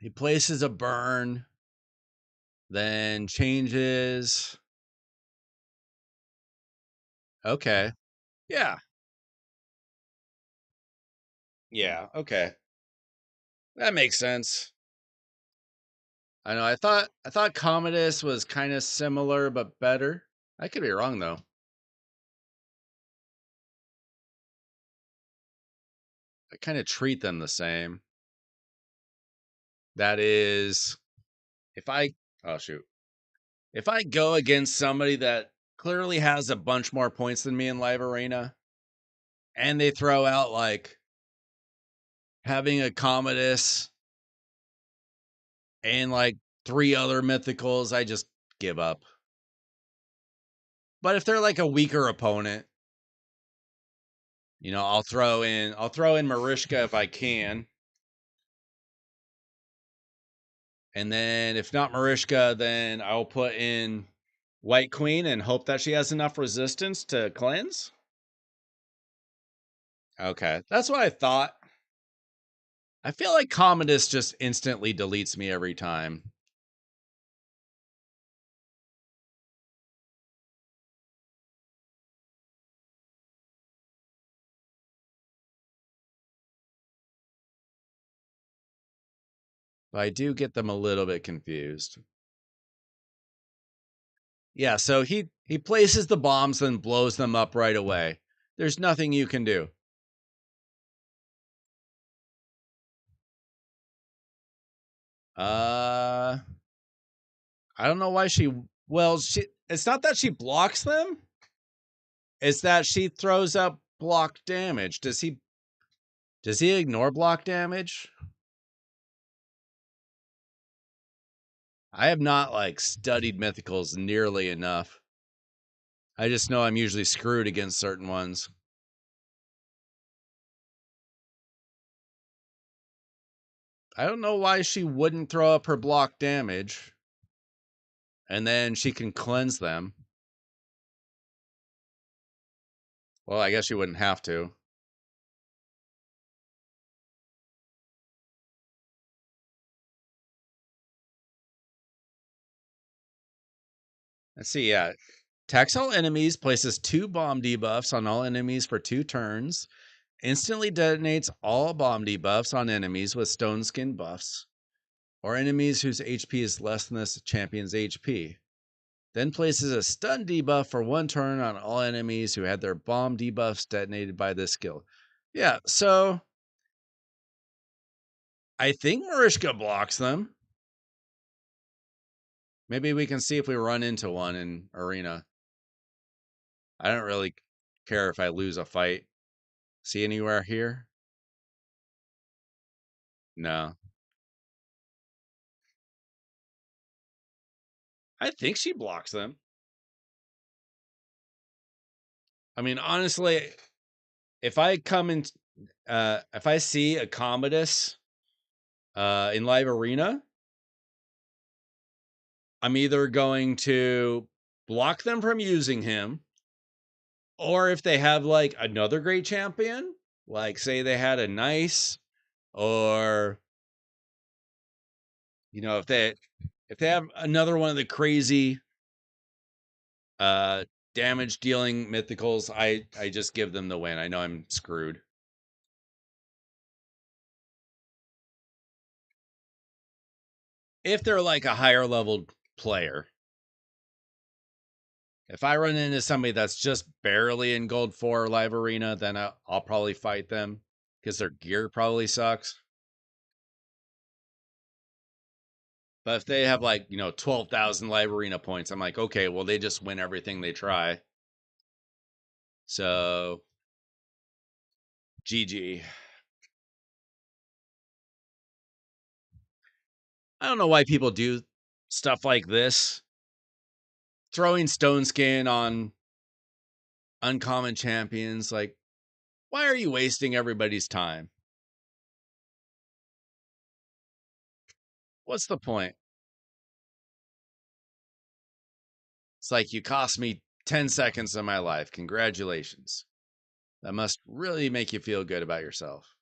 he places a burn, then changes. Okay, yeah, okay, that makes sense. I know. I thought Commodus was kind of similar but better. I could be wrong though. I kind of treat them the same. That is, if I oh shoot, if I go against somebody that clearly has a bunch more points than me in live arena, and they throw out like having a Commodus and like 3 other mythicals, I just give up. But if they're like a weaker opponent, I'll throw in Marishka if I can. And then if not Marishka, then I'll put in White Queen and hope that she has enough resistance to cleanse. Okay, that's what I thought. I feel like Commodus just instantly deletes me every time. But I do get them a little bit confused. Yeah, so he places the bombs and blows them up right away. There's nothing you can do. I don't know why it's not that she blocks them. It's that she throws up block damage. Does he ignore block damage? I have not like studied mythicals nearly enough. I just know I'm usually screwed against certain ones. I don't know why she wouldn't throw up her block damage. And then she can cleanse them. Well, I guess she wouldn't have to. Let's see, yeah. Tax all enemies, places 2 bomb debuffs on all enemies for 2 turns. Instantly detonates all bomb debuffs on enemies with stone skin buffs, or enemies whose HP is less than this champion's HP. Then places a stun debuff for 1 turn on all enemies who had their bomb debuffs detonated by this skill. Yeah, so I think Marishka blocks them. Maybe we can see if we run into one in arena. I don't really care if I lose a fight. See anywhere here? No. I think she blocks them. I mean, honestly, if I come in, if I see a Commodus in live arena, I'm either going to block them from using him, or if they have like another great champion, like say they had a nice, or you know, if they have another one of the crazy damage dealing mythicals, I just give them the win. I know I'm screwed. If they're like a higher level player. If I run into somebody that's just barely in gold 4 live arena, then I'll probably fight them because their gear probably sucks. But if they have like, 12,000 live arena points, I'm like, okay, well, they just win everything they try. So, GG. I don't know why people do stuff like this. Throwing stone skin on uncommon champions. Like, why are you wasting everybody's time? What's the point? It's like you cost me 10 seconds of my life. Congratulations. That must really make you feel good about yourself.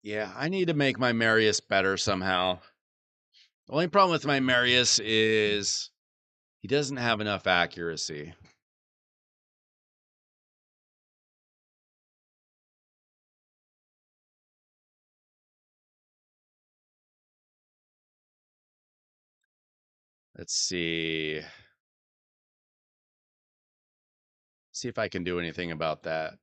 Yeah, I need to make my Marius better somehow. The only problem with my Marius is he doesn't have enough accuracy. Let's see. See if I can do anything about that.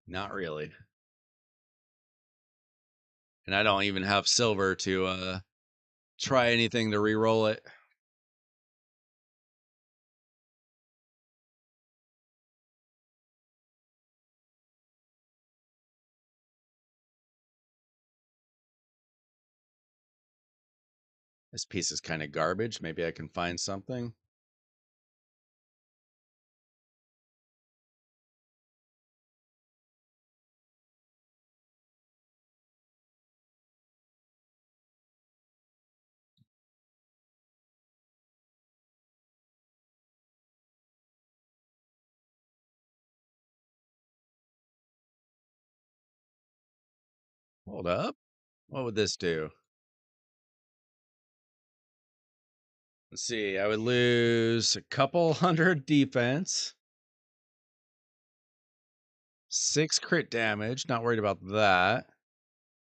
Not really. And I don't even have silver to try anything to re-roll it. This piece is kind of garbage. Maybe I can find something. Hold up. What would this do? Let's see. I would lose a couple hundred defense. 6 crit damage. Not worried about that.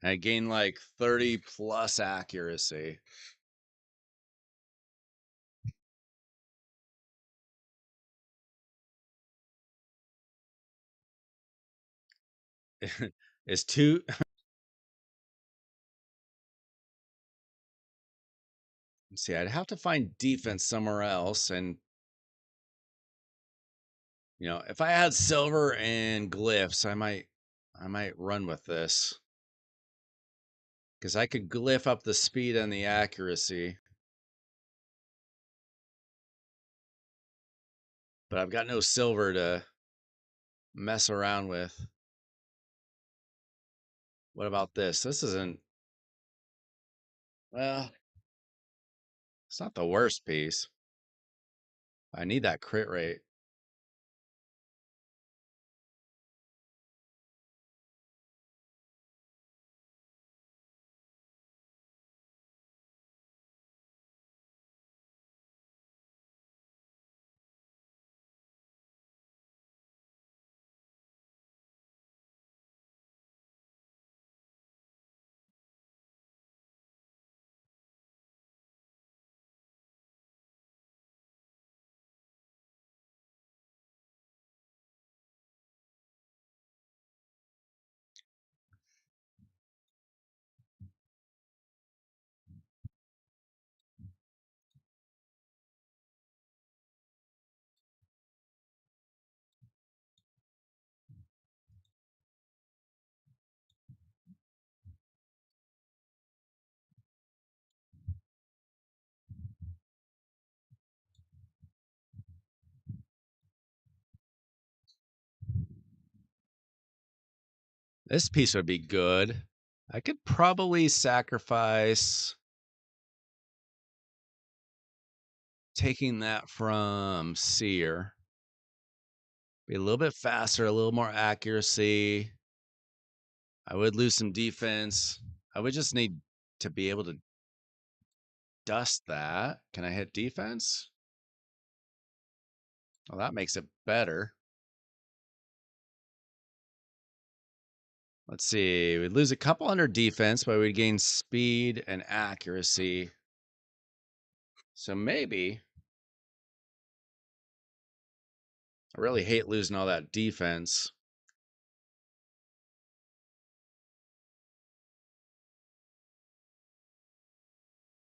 I gain like 30 plus accuracy. It's too. Let's see. I'd have to find defense somewhere else. And, if I had silver and glyphs, I might run with this. Because I could glyph up the speed and the accuracy. But I've got no silver to mess around with. What about this? This isn't. Well, It's not the worst piece. I need that crit rate. This piece would be good. I could probably sacrifice taking that from Seer. Be a little bit faster, a little more accuracy. I would lose some defense. I would just need to be able to dust that. Can I hit defense? Well, that makes it better. Let's see. We'd lose a couple under defense, but we'd gain speed and accuracy. So maybe. I really hate losing all that defense.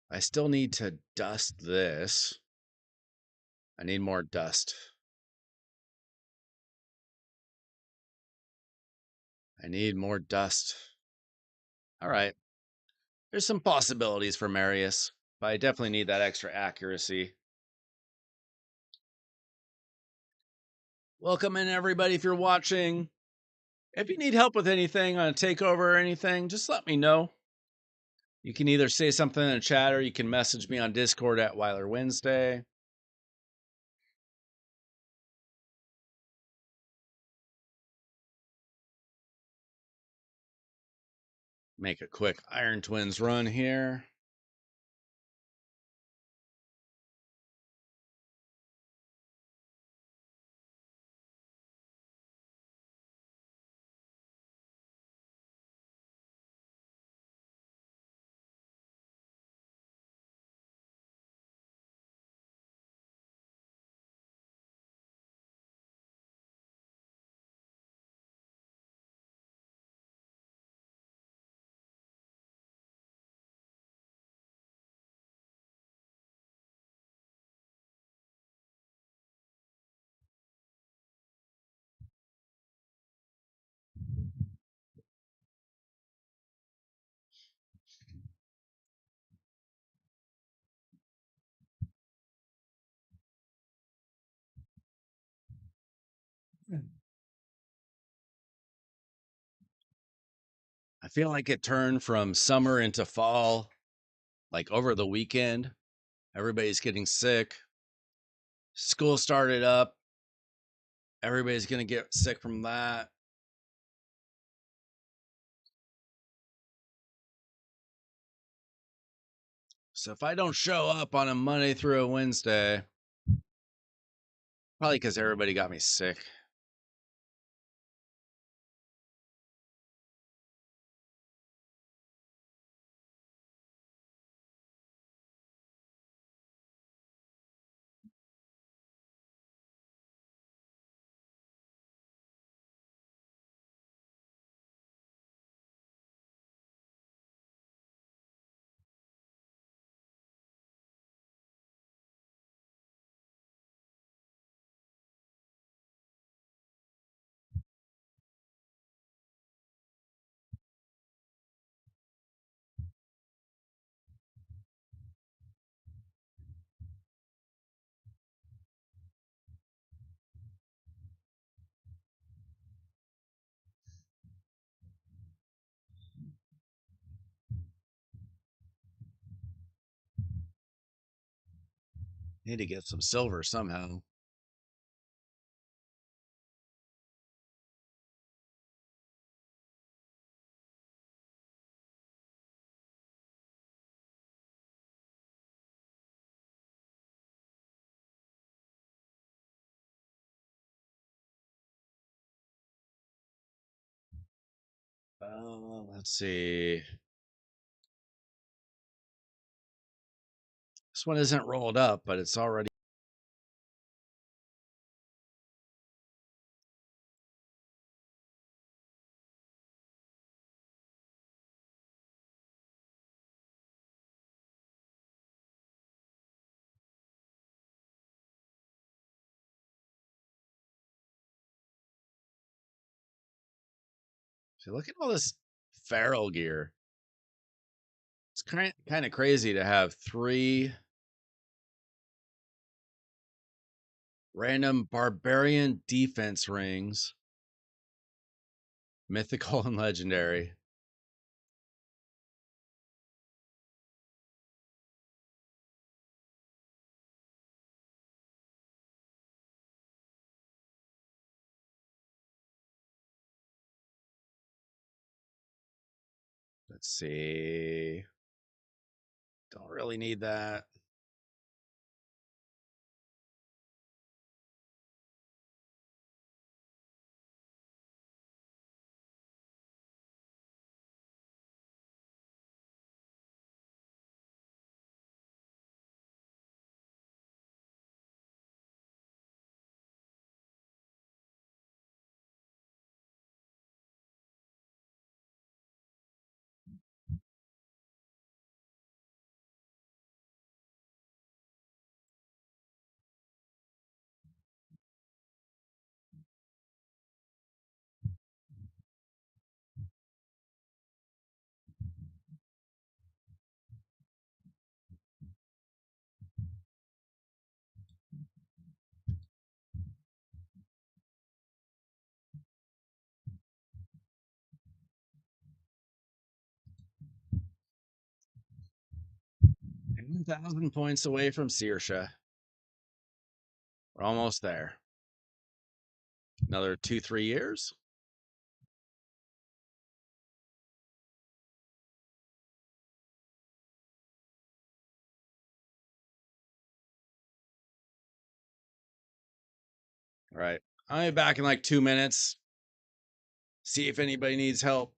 I still need to dust this. I need more dust. I need more dust. All right. There's some possibilities for Marius, but I definitely need that extra accuracy. Welcome in, everybody, if you're watching. If you need help with anything on a takeover or anything, just let me know. You can either say something in the chat or you can message me on Discord at Weiler Wednesday. Make a quick Iron Twins run here. I feel like it turned from summer into fall, like over the weekend. Everybody's getting sick. School started up. Everybody's going to get sick from that. So if I don't show up on a Monday through a Wednesday, probably because everybody got me sick. Need to get some silver somehow. Let's see. This one isn't rolled up, but it's already. See, look at all this feral gear. It's kind of crazy to have 3 random barbarian defense rings, mythical and legendary. Let's see. Don't really need that. And 1,000 points away from Saoirse. We're almost there. Another 2-3 years. All right. I'll be back in like 2 minutes. See if anybody needs help.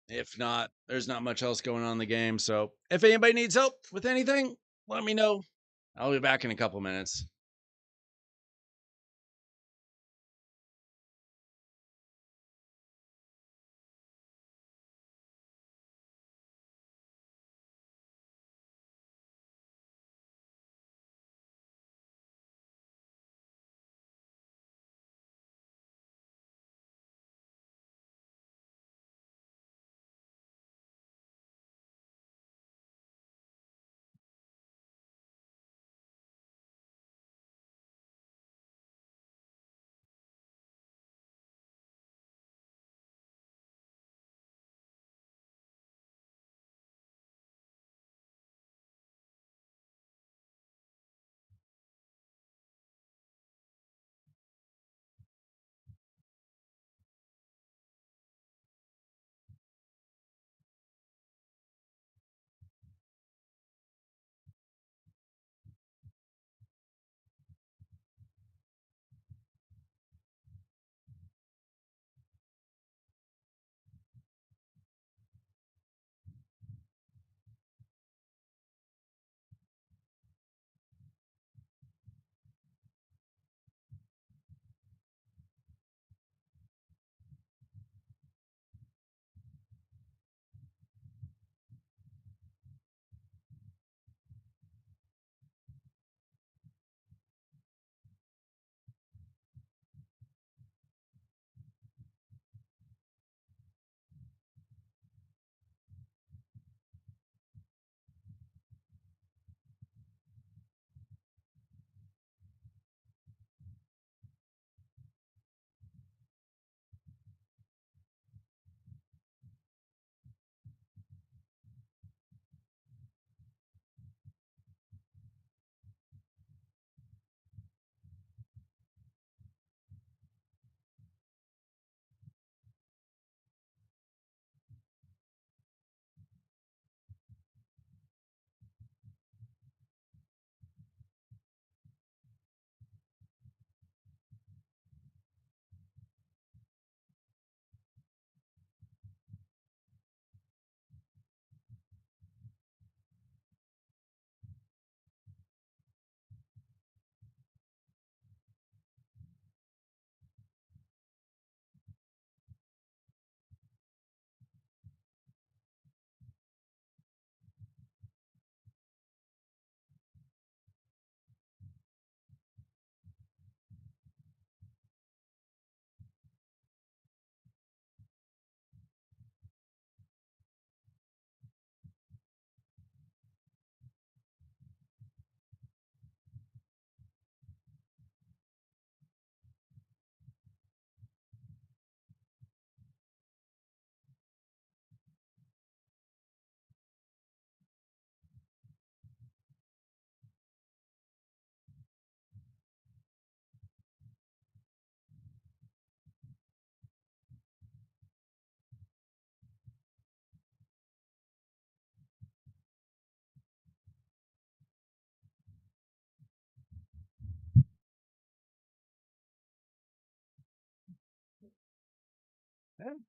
If not, there's not much else going on in the game. So if anybody needs help with anything, let me know. I'll be back in a couple minutes.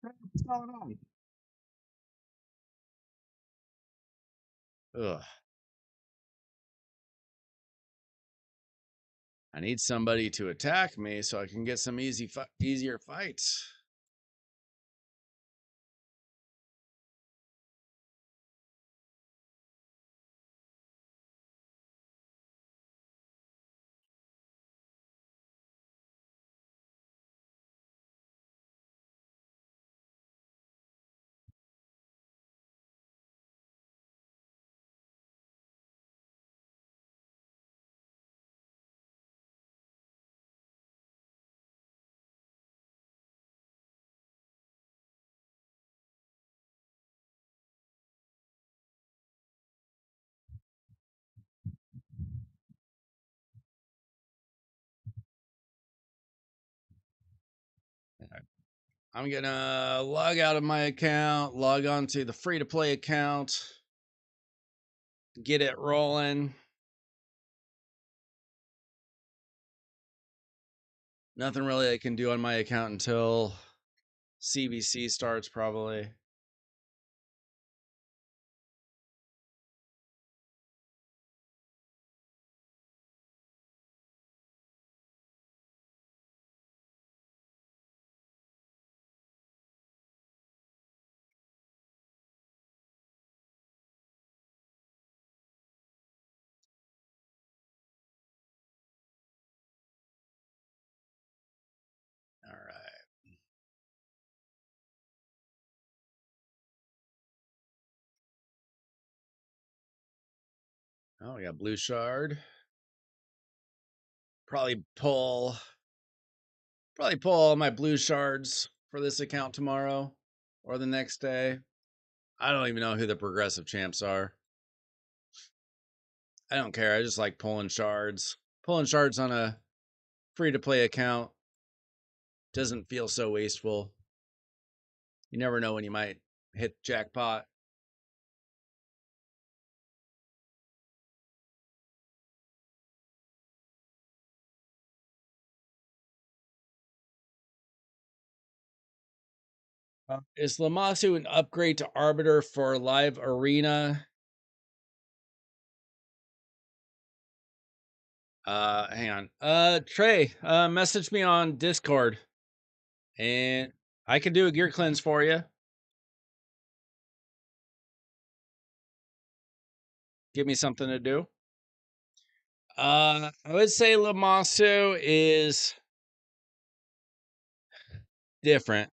What's going on? Ugh. I need somebody to attack me so I can get some easier fights. I'm gonna log out of my account, log on to the free to play account, get it rolling. Nothing really I can do on my account until CBC starts, probably. All right. Oh, we got blue shard. Probably pull all my blue shards for this account tomorrow or the next day. I don't even know who the progressive champs are. I don't care. I just like pulling shards. Pulling shards on a free to play account doesn't feel so wasteful. You never know when you might hit jackpot. Is Lamasu an upgrade to Arbiter for live arena? Hang on. Trey, message me on Discord and I can do a gear cleanse for you. Give me something to do. I would say Lamasu is different.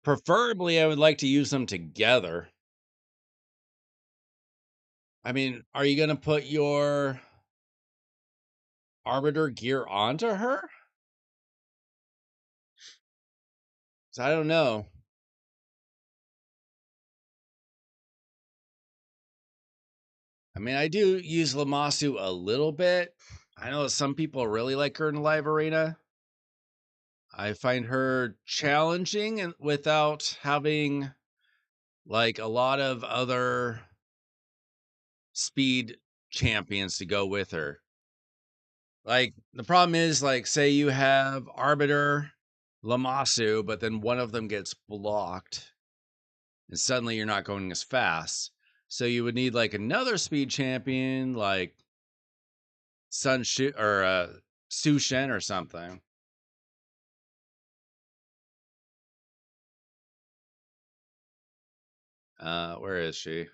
Preferably I would like to use them together. I mean, are you going to put your Arbiter gear onto her? So I don't know. I mean, I do use Lamasu a little bit. I know some people really like her in live arena. I find her challenging and without having like a lot of other speed champions to go with her. Like the problem is, like, say you have Arbiter, Lamasu, but then one of them gets blocked, and suddenly you're not going as fast. So you would need like another speed champion, like Sun Shu or Su Shen or something. Where is she?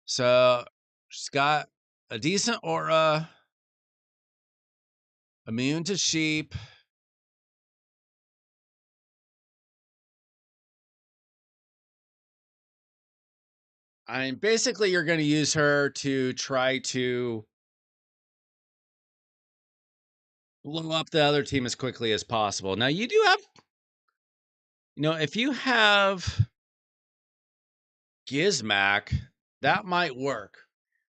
So she's got a decent aura, immune to sheep. I mean, basically, you're going to use her to try to blow up the other team as quickly as possible. Now, you do have, if you have Gizmac, that might work.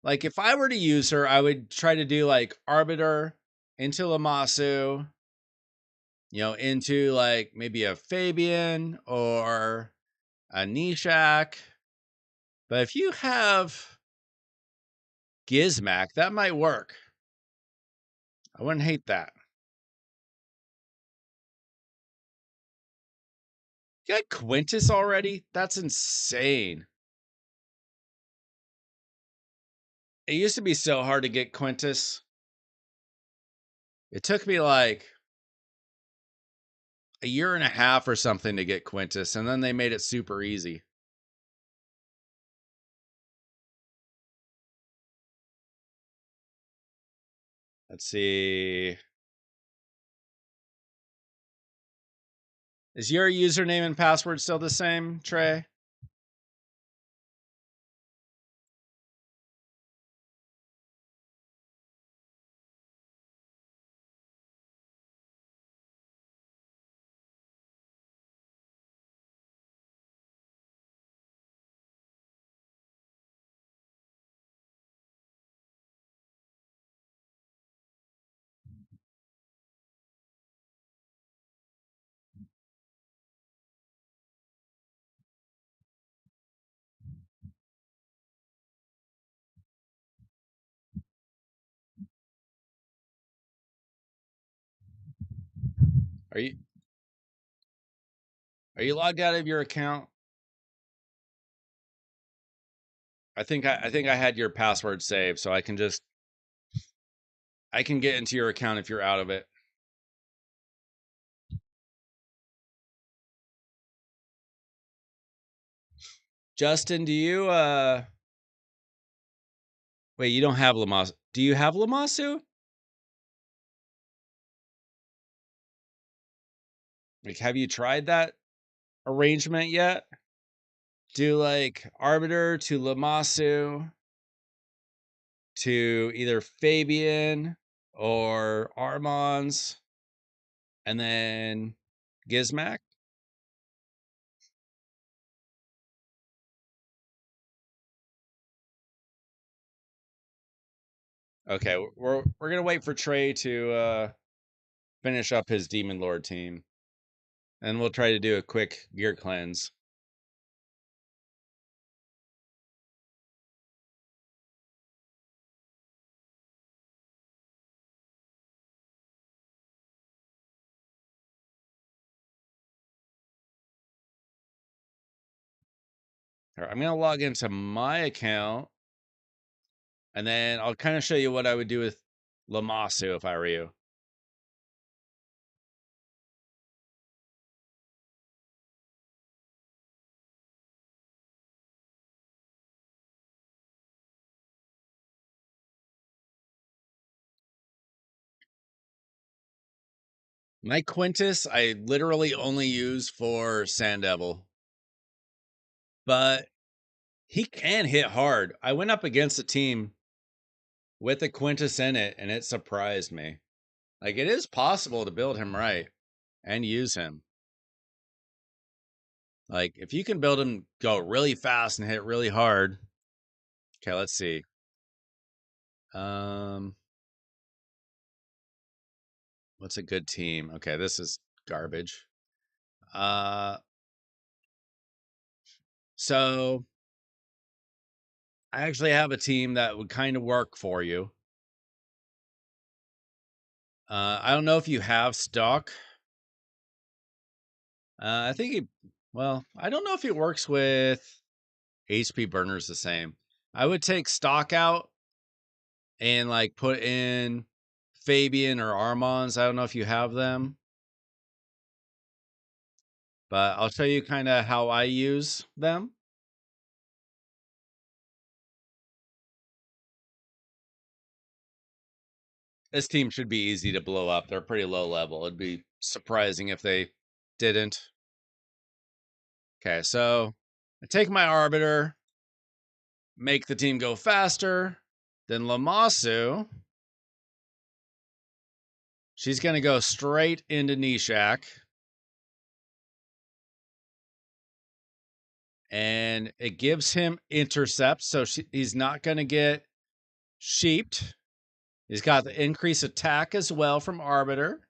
Like, if I were to use her, I would try to do like Arbiter into Lamasu, into like maybe a Fabian or a Nishak. But if you have Gizmac, that might work. I wouldn't hate that. You got Quintus already? That's insane. It used to be so hard to get Quintus. It took me like a year and a half or something to get Quintus, and then they made it super easy. Let's see. Is your username and password still the same, Trey? Are you logged out of your account? I think I had your password saved, so I can get into your account if you're out of it. Justin, do you wait, you don't have Lamasu. Do you have Lamasu? Like, have you tried that arrangement yet? Do like Arbiter to Lamasu to either Fabian or Armons and then Gizmac? Okay, we're gonna wait for Trey to finish up his Demon Lord team, and we'll try to do a quick gear cleanse. All right, I'm gonna log into my account, and then I'll kind of show you what I would do with Lamasu if I were you. My Quintus, I literally only use for Sand Devil, but he can hit hard. I went up against a team with a Quintus in it, and it surprised me. Like, it is possible to build him right and use him. Like, if you can build him go really fast and hit really hard. Okay, let's see. What's a good team? Okay, this is garbage. So I actually have a team that would kind of work for you. I don't know if you have stock. I think I don't know if it works with HP burners the same. I would take stock out and like put in Fabian or Armons. I don't know if you have them, but I'll tell you kind of how I use them. This team should be easy to blow up. They're pretty low level. It'd be surprising if they didn't. Okay, so I take my Arbiter, make the team go faster. Then Lamasu, she's going to go straight into Nishak. And it gives him intercept, so he's not going to get sheeped. He's got the increased attack as well from Arbiter.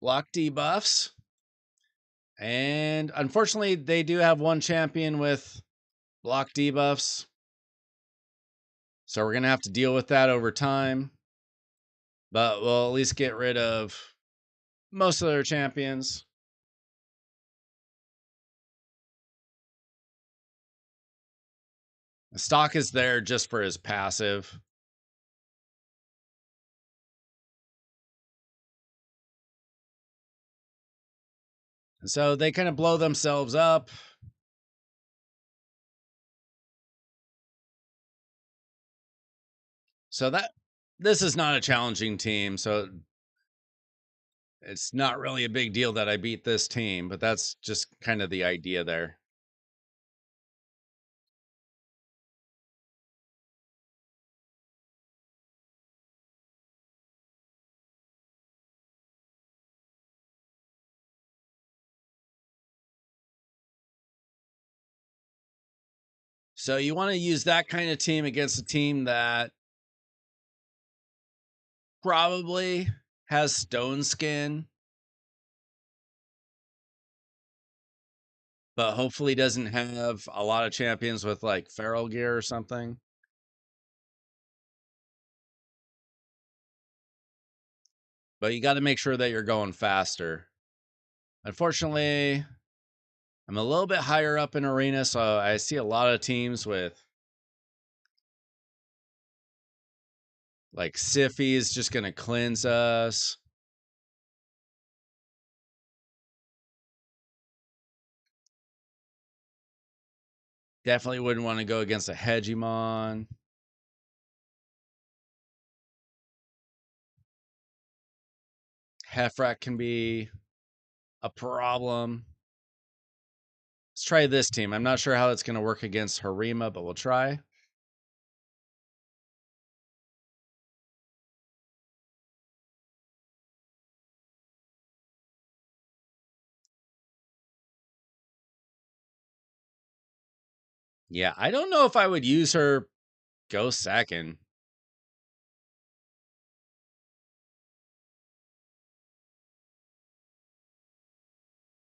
Block debuffs. And unfortunately, they do have one champion with block debuffs. So we're going to have to deal with that over time. But we'll at least get rid of most of their champions. The stock is there just for his passive. And so they kind of blow themselves up. So this is not a challenging team. So it's not really a big deal that I beat this team, but that's just kind of the idea there. So you want to use that kind of team against a team that probably has stone skin, but hopefully doesn't have a lot of champions with like feral gear or something. But you got to make sure that you're going faster. Unfortunately, I'm a little bit higher up in arena, so I see a lot of teams with like Siffy is just going to cleanse us. Definitely wouldn't want to go against a Hegemon. Heffrack can be a problem. Let's try this team. I'm not sure how it's going to work against Harima, but we'll try. Yeah, I don't know if I would use her go second.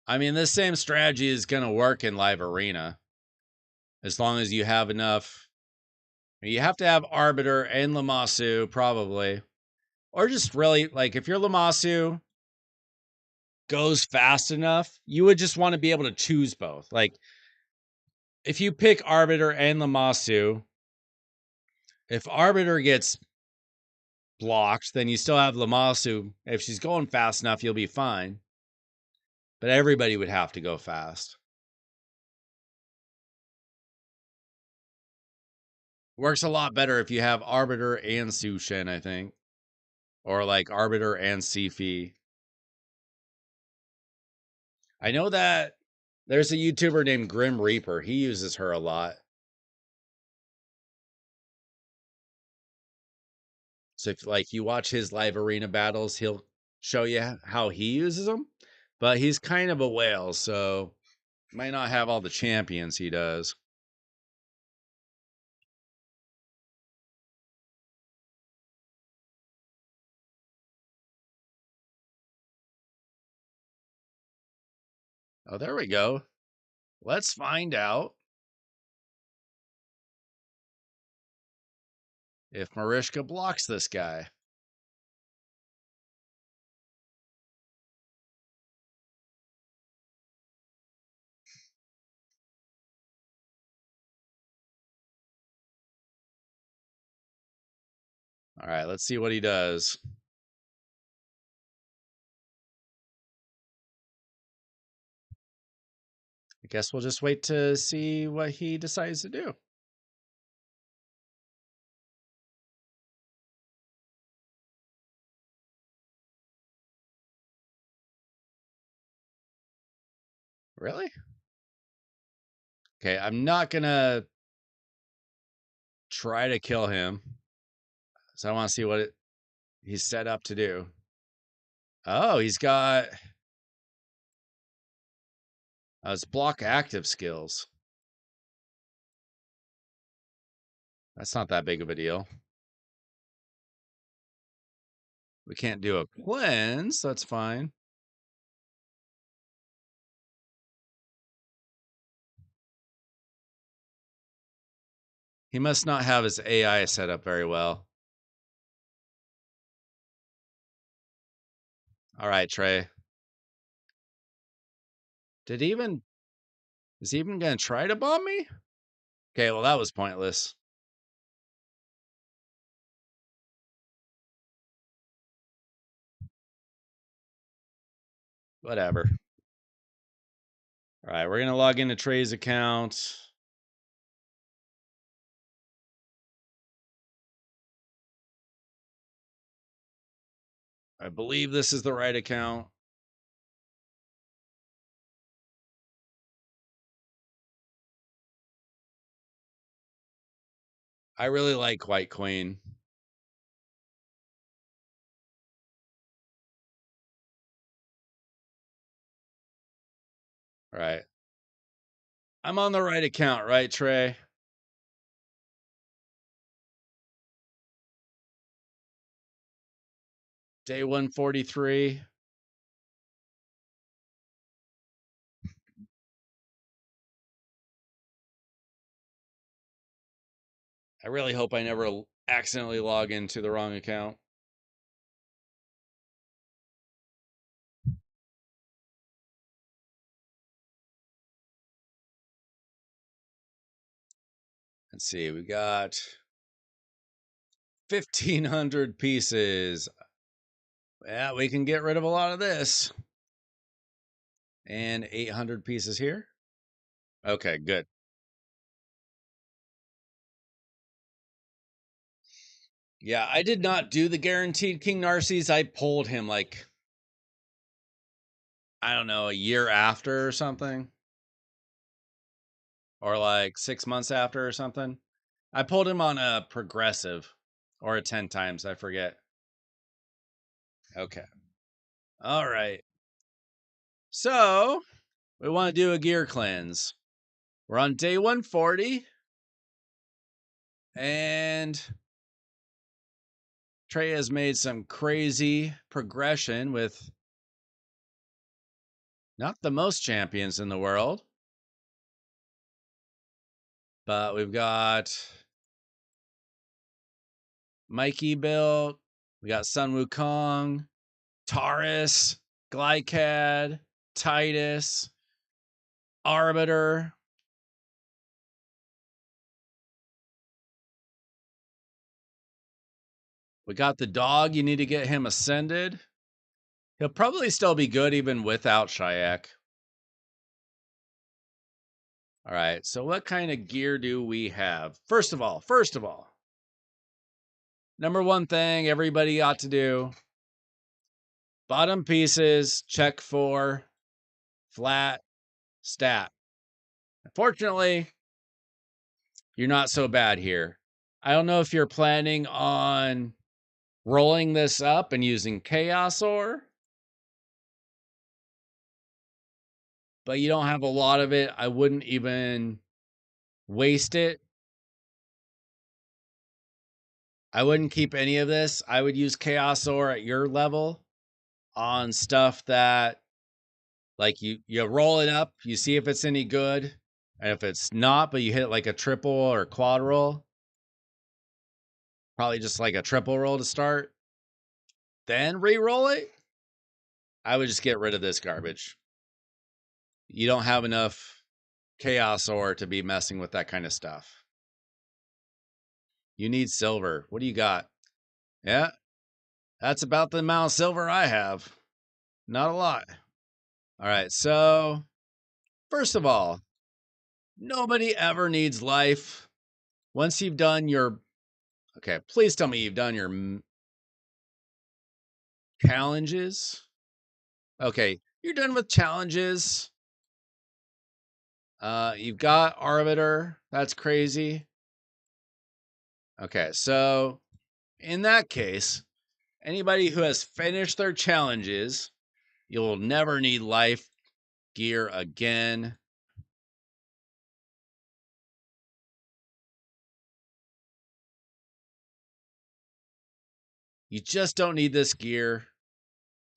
I mean, this same strategy is going to work in live arena as long as you have enough. You have to have Arbiter and Lamasu, probably. Or just really, like, if your Lamasu goes fast enough, you would just want to be able to choose both. Like, if you pick Arbiter and Lamasu, if Arbiter gets blocked, then you still have Lamasu. If she's going fast enough, you'll be fine. But everybody would have to go fast. Works a lot better if you have Arbiter and Sushin, I think. Or like Arbiter and Sifi. I know that there's a YouTuber named Grim Reaper. He uses her a lot. So if like you watch his live arena battles, he'll show you how he uses them. But he's kind of a whale, so might not have all the champions he does. Oh, there we go. Let's find out if Marishka blocks this guy. All right, let's see what he does. I guess we'll just wait to see what he decides to do. Really? Okay, I'm not gonna try to kill him. So I want to see what he's set up to do. Oh, he's got his block active skills. That's not that big of a deal. We can't do a cleanse. That's fine. He must not have his AI set up very well. All right, Trey. Is he even going to try to bomb me? Okay, well, that was pointless. Whatever. All right, we're going to log into Trey's account. I believe this is the right account. I really like White Queen. All right. I'm on the right account, right, Trey? Day 143. I really hope I never accidentally log into the wrong account. Let's see. We got 1,500 pieces. Yeah, we can get rid of a lot of this. And 800 pieces here. Okay, good. Yeah, I did not do the guaranteed King Narcissus. I pulled him like, I don't know, a year after or something. Or like 6 months after or something. I pulled him on a progressive or a 10 times. I forget. Okay. All right. So we want to do a gear cleanse. We're on day 140. And Trey has made some crazy progression with not the most champions in the world. But we've got Mikey built. We got Sun Wukong, Taurus, Glycad, Titus, Arbiter. We got the dog. You need to get him ascended. He'll probably still be good even without Shayak. All right. So what kind of gear do we have? First of all, number one thing everybody ought to do, bottom pieces, check for flat stat. Unfortunately, you're not so bad here. I don't know if you're planning on rolling this up and using Chaos Ore, but you don't have a lot of it. I wouldn't even waste it. I wouldn't keep any of this. I would use Chaos Ore at your level on stuff that, like, you roll it up, you see if it's any good, and if it's not, but you hit like a triple or quad roll, probably just like a triple roll to start, then re-roll it. I would just get rid of this garbage. You don't have enough Chaos Ore to be messing with that kind of stuff. You need silver. What do you got? Yeah, that's about the amount of silver I have. Not a lot. All right, so first of all, nobody ever needs life. Once you've done your, okay, please tell me you've done your challenges. Okay, you're done with challenges. You've got Arbiter. That's crazy. Okay, so in that case, anybody who has finished their challenges, you'll never need life gear again. You just don't need this gear.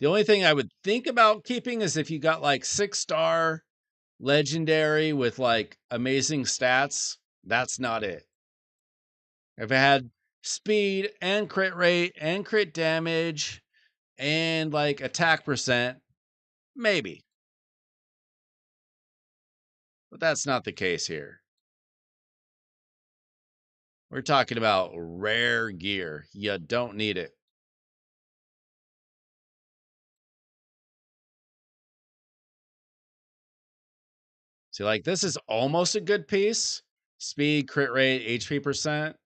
The only thing I would think about keeping is if you got like 6-star legendary with like amazing stats. That's not it. If it had speed and crit rate and crit damage and like attack percent, maybe. But that's not the case here. We're talking about rare gear. You don't need it. See, like this is almost a good piece. Speed, crit rate, HP percent.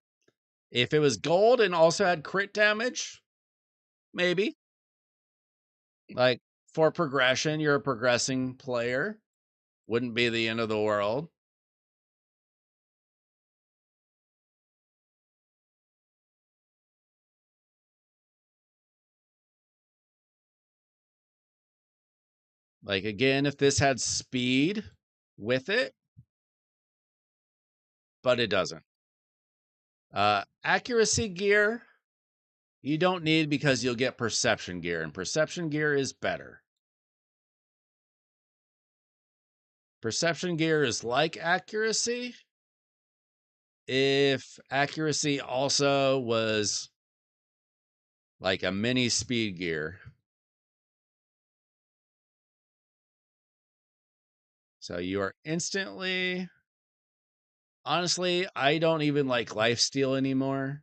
If it was gold and also had crit damage, maybe. Like for progression, you're a progressing player. Wouldn't be the end of the world. Like again, if this had speed with it, but it doesn't. Accuracy gear, you don't need because you'll get perception gear, and perception gear is better. Perception gear is like accuracy. If accuracy also was like a mini speed gear. So you are instantly. Honestly, I don't even like lifesteal anymore.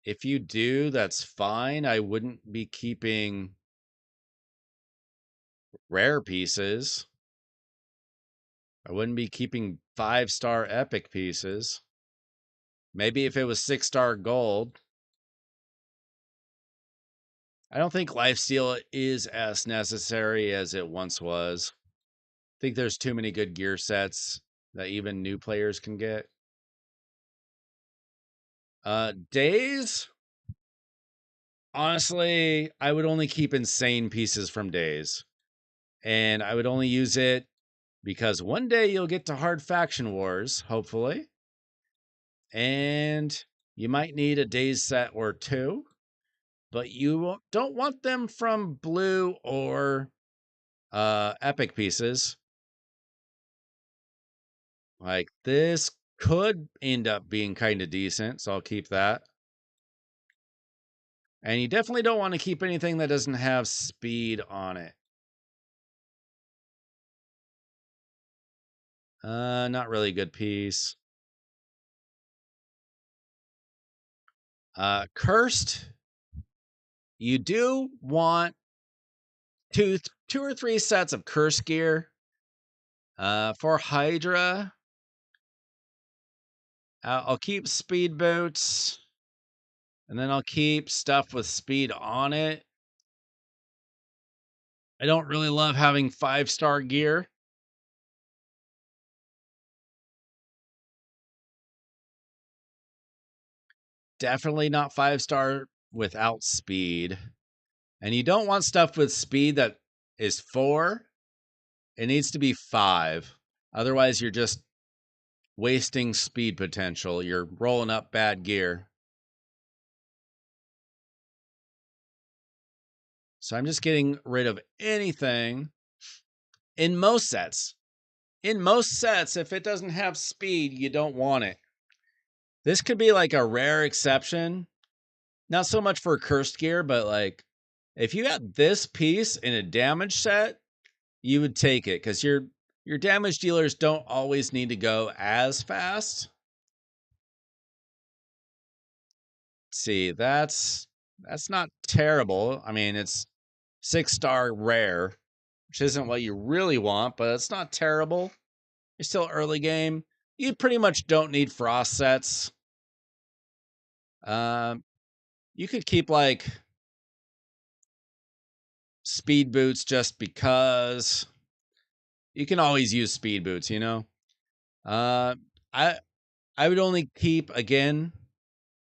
If you do, that's fine. I wouldn't be keeping rare pieces. I wouldn't be keeping 5-star epic pieces. Maybe if it was 6-star gold. I don't think lifesteal is as necessary as it once was. I think there's too many good gear sets that even new players can get. Days. Honestly, I would only keep insane pieces from days. And I would only use it because one day you'll get to hard faction wars, hopefully. And you might need a days set or two, but you don't want them from blue or epic pieces. Like this could end up being kind of decent, so I'll keep that. And you definitely don't want to keep anything that doesn't have speed on it. Not really a good piece. Cursed. You do want two or three sets of curse gear. For Hydra, I'll keep speed boots, and then I'll keep stuff with speed on it. I don't really love having 5-star gear. Definitely not 5-star without speed. And you don't want stuff with speed that is 4. It needs to be 5. Otherwise, you're just wasting speed potential. You're rolling up bad gear. So I'm just getting rid of anything in most sets. In most sets, if it doesn't have speed, you don't want it. This could be like a rare exception. Not so much for cursed gear, but like if you got this piece in a damage set, you would take it because your damage dealers don't always need to go as fast. Let's see, that's not terrible. I mean, it's 6-star rare, which isn't what you really want, but it's not terrible. You're still early game. You pretty much don't need frost sets. You could keep like speed boots just because you can always use speed boots, you know? Uh, I I would only keep again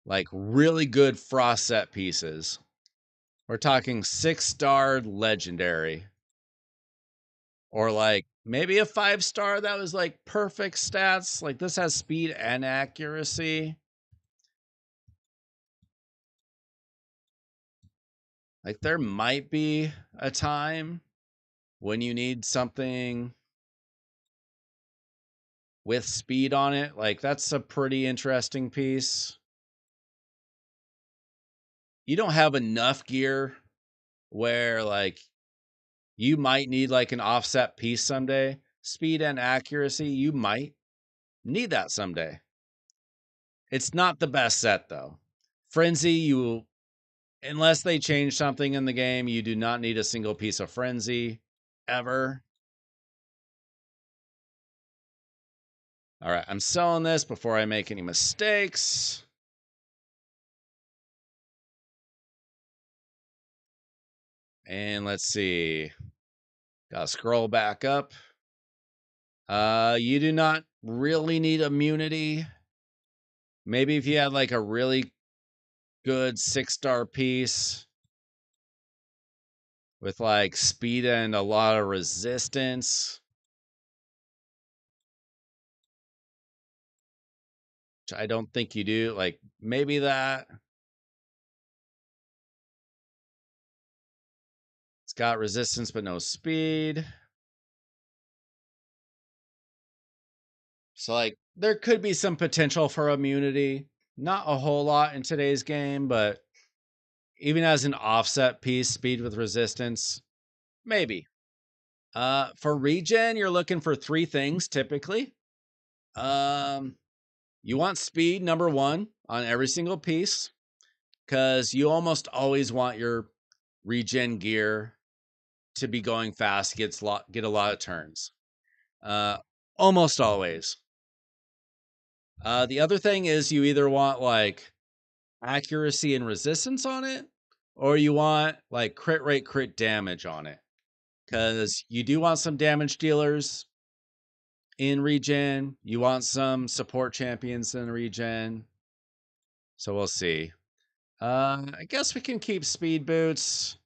like really good frost set pieces. We're talking 6-star legendary. Or like maybe a 5-star that was like perfect stats. Like this has speed and accuracy. Like there might be a time when you need something with speed on it. Like that's a pretty interesting piece. you don't have enough gear where like you might need like an offset piece someday. Speed and accuracy, you might need that someday. It's not the best set though. Frenzy, you unless they change something in the game, you do not need a single piece of frenzy ever. All right, I'm selling this before I make any mistakes. And let's see. Gotta scroll back up. You do not really need immunity. Maybe if you had like a really good 6-star piece with like speed and a lot of resistance. Which I don't think you do. Like maybe that. It's got resistance but no speed. So like there could be some potential for immunity. Not a whole lot in today's game, but even as an offset piece, speed with resistance, maybe. For regen, you're looking for 3 things typically. You want speed, number 1, on every single piece, because you almost always want your regen gear to be going fast, get a lot of turns. Almost always. The other thing is you either want like accuracy and resistance on it, or you want like crit rate, crit damage on it. Because you do want some damage dealers in regen. You want some support champions in regen. So we'll see. I guess we can keep speed boots.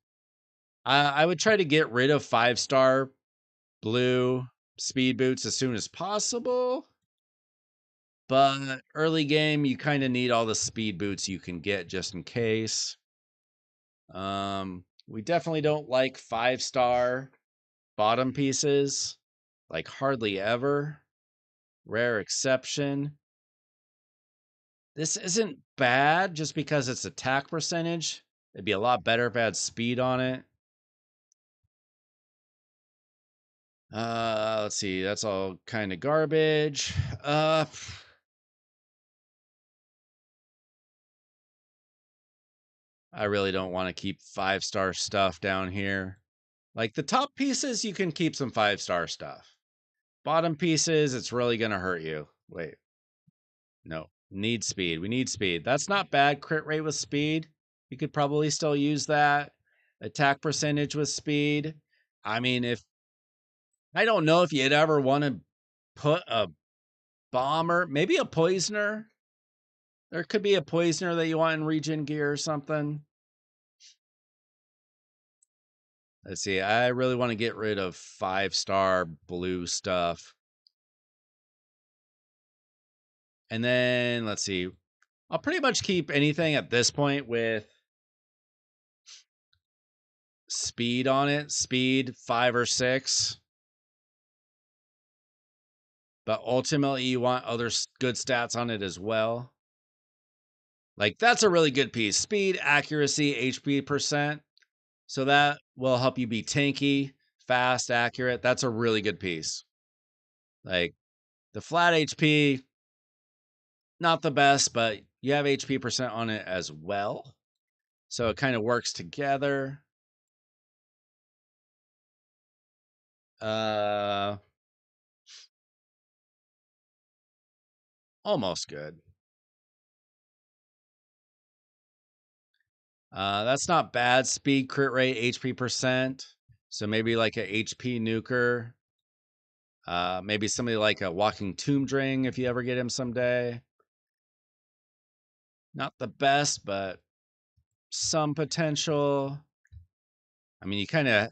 I would try to get rid of 5-star blue speed boots as soon as possible. But early game, you kind of need all the speed boots you can get just in case. We definitely don't like 5-star bottom pieces, like hardly ever. Rare exception. This isn't bad just because it's attack percentage. It'd be a lot better if it had speed on it. Let's see. That's all kind of garbage. I really don't want to keep 5-star stuff down here. Like the top pieces, you can keep some 5-star stuff. Bottom pieces, it's really going to hurt you. Wait. No. Need speed. We need speed. That's not bad. Crit rate with speed. You could probably still use that. Attack percentage with speed. I mean, if I don't know if you'd ever want to put a bomber, maybe a poisoner. There could be a poisoner that you want in regen gear or something. Let's see. I really want to get rid of 5-star blue stuff. And then let's see. I'll pretty much keep anything at this point with speed on it. Speed 5 or 6. But ultimately, you want other good stats on it as well. Like, that's a really good piece. Speed, accuracy, HP percent. So that will help you be tanky, fast, accurate. That's a really good piece. Like, the flat HP, not the best, but you have HP percent on it as well. So it kind of works together. Almost good. That's not bad. Speed, crit rate, HP percent. So maybe like a HP nuker. Maybe somebody like a walking tomb drain if you ever get him someday. Not the best, but some potential. I mean, you kind of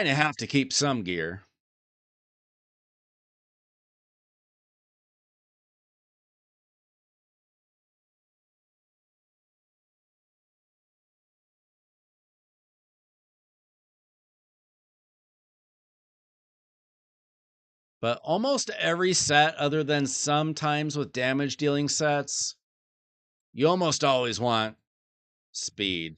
have to keep some gear. But almost every set, other than sometimes with damage dealing sets, you almost always want Speed.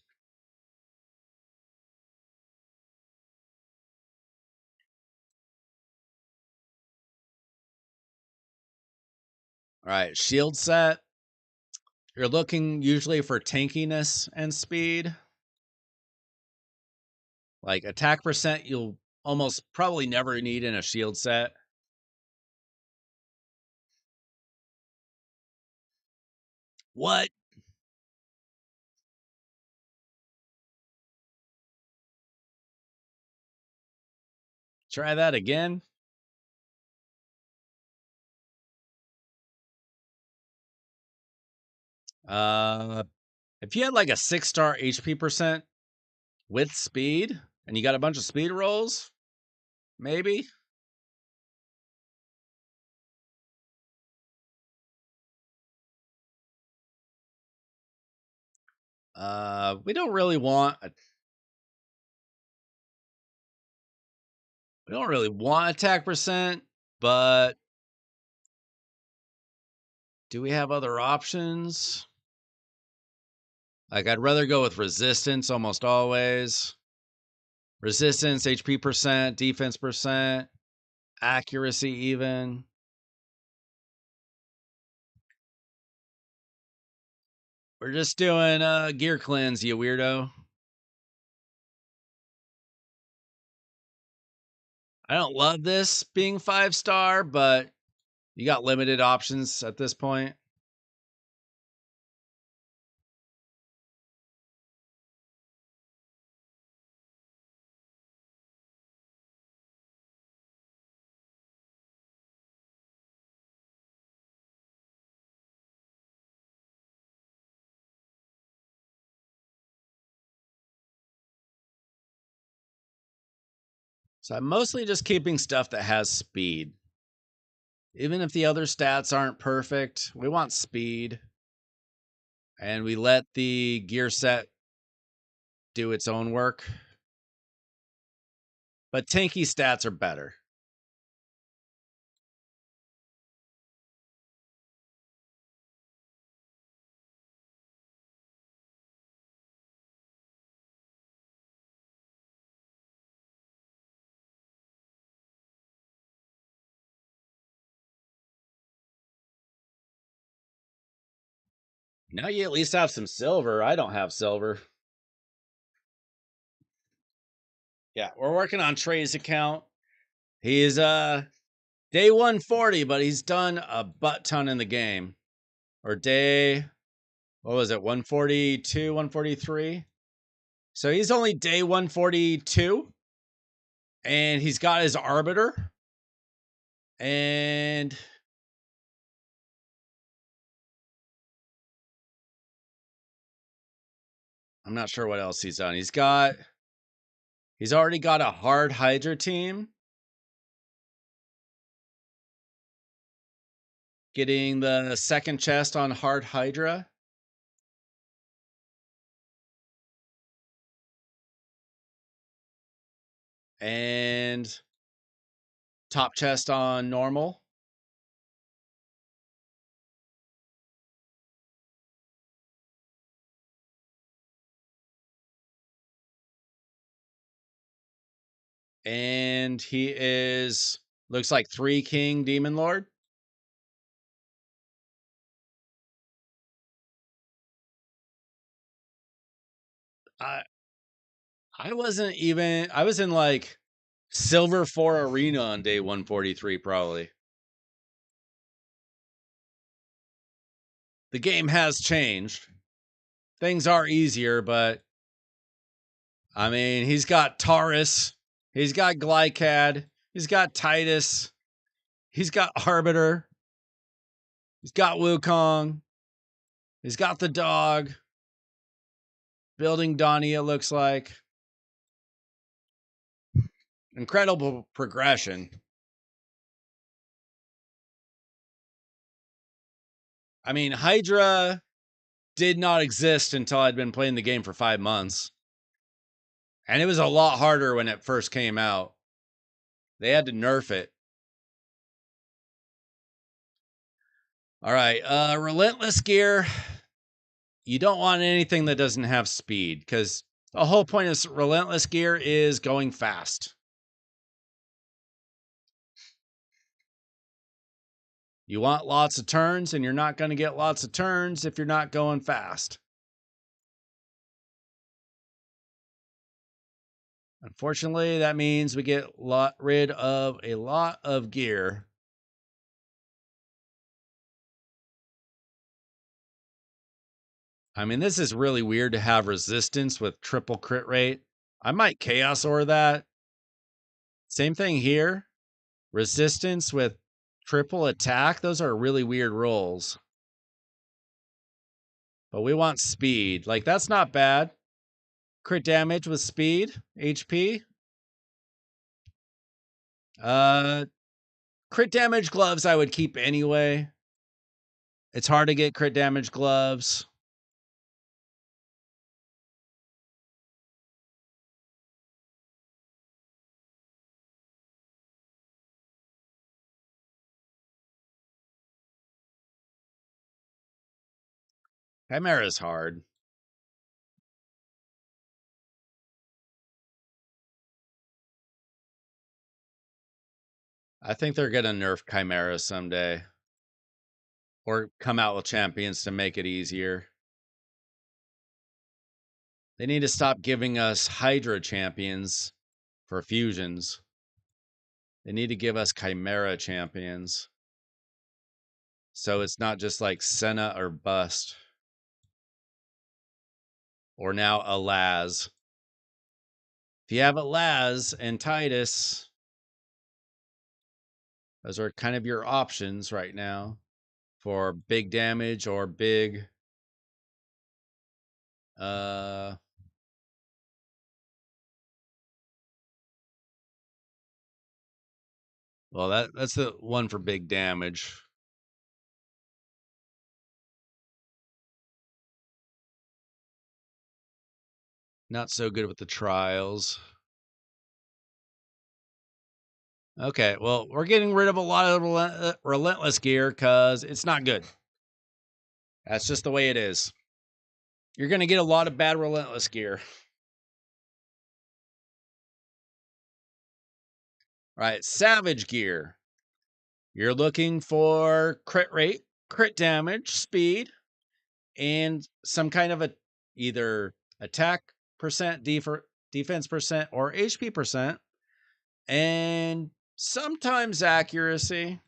All right, shield set. You're looking usually for tankiness and speed. Like attack percent, you'll almost probably never need in a shield set. What? Try that again? If you had like a 6-star HP percent with speed and you got a bunch of speed rolls, maybe. We don't really want attack percent, but do we have other options? Like I'd rather go with resistance almost always. Resistance, HP percent, defense percent, accuracy even. We're just doing gear cleanse, you weirdo. I don't love this being 5-star, but you got limited options at this point. So I'm mostly just keeping stuff that has speed. Even if the other stats aren't perfect, we want speed. And we let the gear set do its own work. But tanky stats are better. Now you at least have some silver. I don't have silver. Yeah, we're working on Trey's account. He's day 140, but he's done a butt ton in the game. Or day, what was it, 142, 143? So he's only day 142. And he's got his arbiter. And I'm not sure what else he's done. He's already got a hard Hydra team. Getting the second chest on hard Hydra. And top chest on normal. And he is, looks like 3 King Demon Lord. I was in like Silver 4 Arena on day 143 probably. The game has changed. Things are easier, but I mean, he's got Taurus, he's got Glycad, he's got Titus, he's got Arbiter, he's got Wukong, he's got the dog, building Donnie, it looks like. Incredible progression. I mean, Hydra did not exist until I'd been playing the game for 5 months. And it was a lot harder when it first came out. They had to nerf it. All right, Relentless Gear. you don't want anything that doesn't have speed, because the whole point of relentless gear is going fast. You want lots of turns, and you're not going to get lots of turns if you're not going fast. Unfortunately, that means we get rid of a lot of gear. I mean, this is really weird to have resistance with triple crit rate. I might chaos or that. Same thing here. Resistance with triple attack. Those are really weird rolls. But we want speed. Like, that's not bad. Crit damage with speed, HP. Crit damage gloves I would keep anyway. It's hard to get crit damage gloves. Chimera is hard. I think they're gonna nerf Chimera someday. Or come out with champions to make it easier. They need to stop giving us Hydra champions for fusions. They need to give us Chimera champions. So it's not just like Senna or bust. Or now a Laz. If you have a Laz and Titus, those are kind of your options right now for big damage or big well, that's the one for big damage. Not so good with the trials. Okay, well, we're getting rid of a lot of relentless gear because it's not good. That's just the way it is. You're going to get a lot of bad relentless gear. All right, savage gear. You're looking for crit rate, crit damage, speed, and some kind of either attack percent, defense percent, or HP percent, and sometimes accuracy.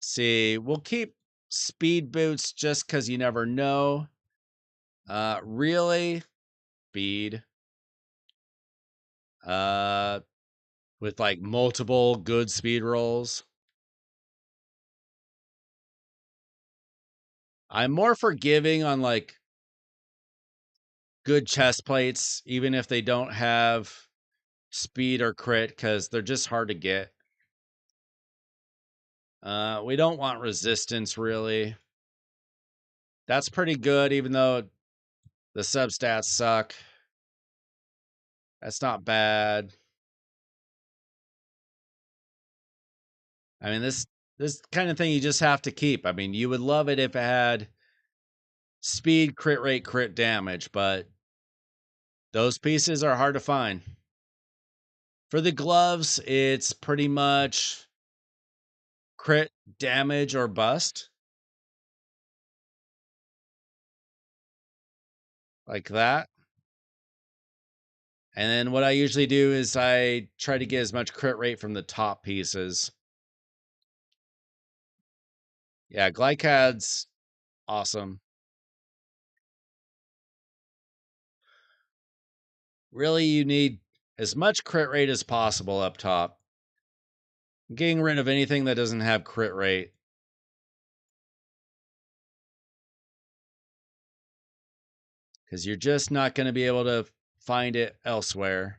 See, we'll keep speed boots just because you never know. Really, speed. With like multiple good speed rolls. I'm more forgiving on like good chest plates, even if they don't have speed or crit, because they're just hard to get. We don't want resistance really. That's pretty good, even though the substats suck. That's not bad. I mean, this kind of thing you just have to keep. I mean, you would love it if it had speed, crit rate, crit damage, but those pieces are hard to find. For the gloves, it's pretty much crit damage or bust. Like that. And then what I usually do is I try to get as much crit rate from the top pieces. Yeah, Glycad's awesome. Really, you need as much crit rate as possible up top. Getting rid of anything that doesn't have crit rate. Because you're just not going to be able to find it elsewhere.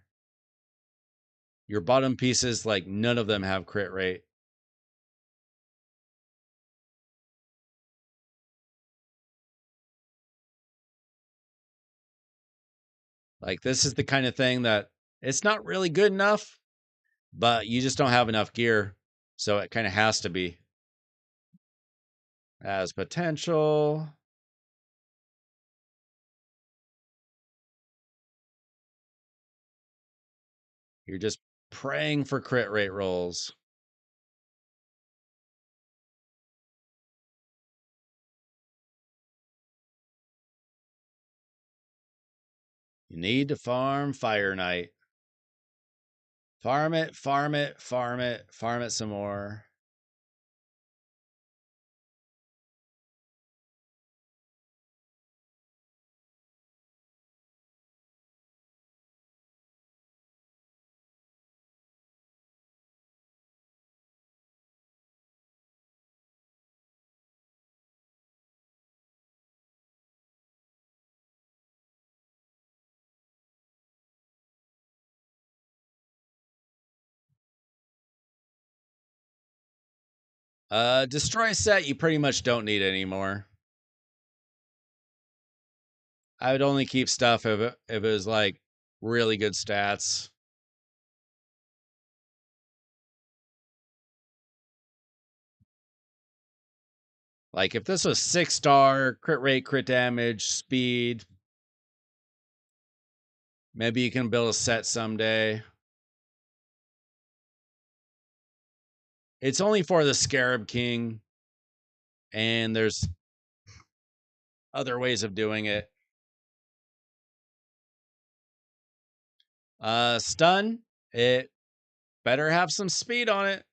Your bottom pieces, like none of them have crit rate. Like this is the kind of thing that it's not really good enough, but you just don't have enough gear. So it kind of has to be. Has potential. You're just praying for crit rate rolls. You need to farm Fire Knight. Farm it, farm it, farm it, farm it some more. Destroy set, you pretty much don't need anymore. I would only keep stuff if it was like really good stats. Like if this was 6-star, crit rate, crit damage, speed, maybe you can build a set someday. It's only for the Scarab King, and there's other ways of doing it. Stun, it better have some speed on it.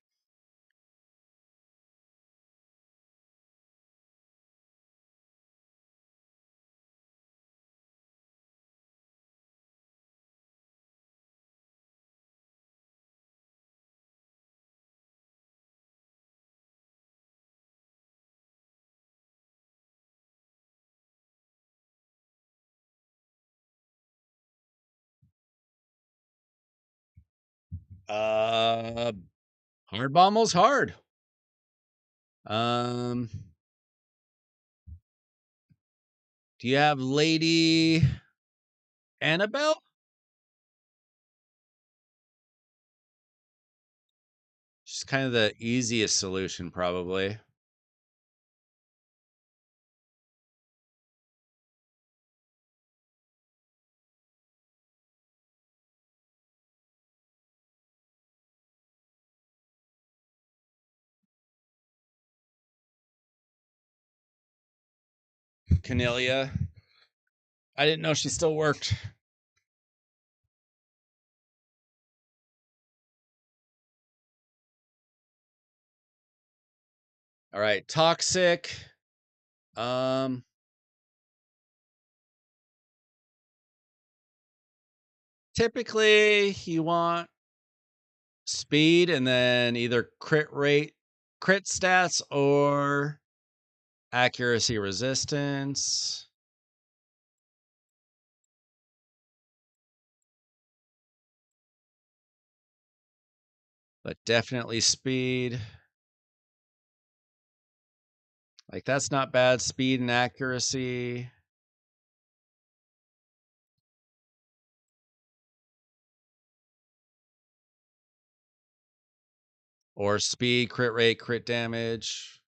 Hard bommel's hard. Do you have Lady Annabelle? She's kind of the easiest solution, probably. Cornelia. I didn't know she still worked. All right, toxic. Typically you want speed and then either crit rate, crit stats, or accuracy resistance. But definitely speed. Like that's not bad. Speed and accuracy. Or speed, crit rate, crit damage.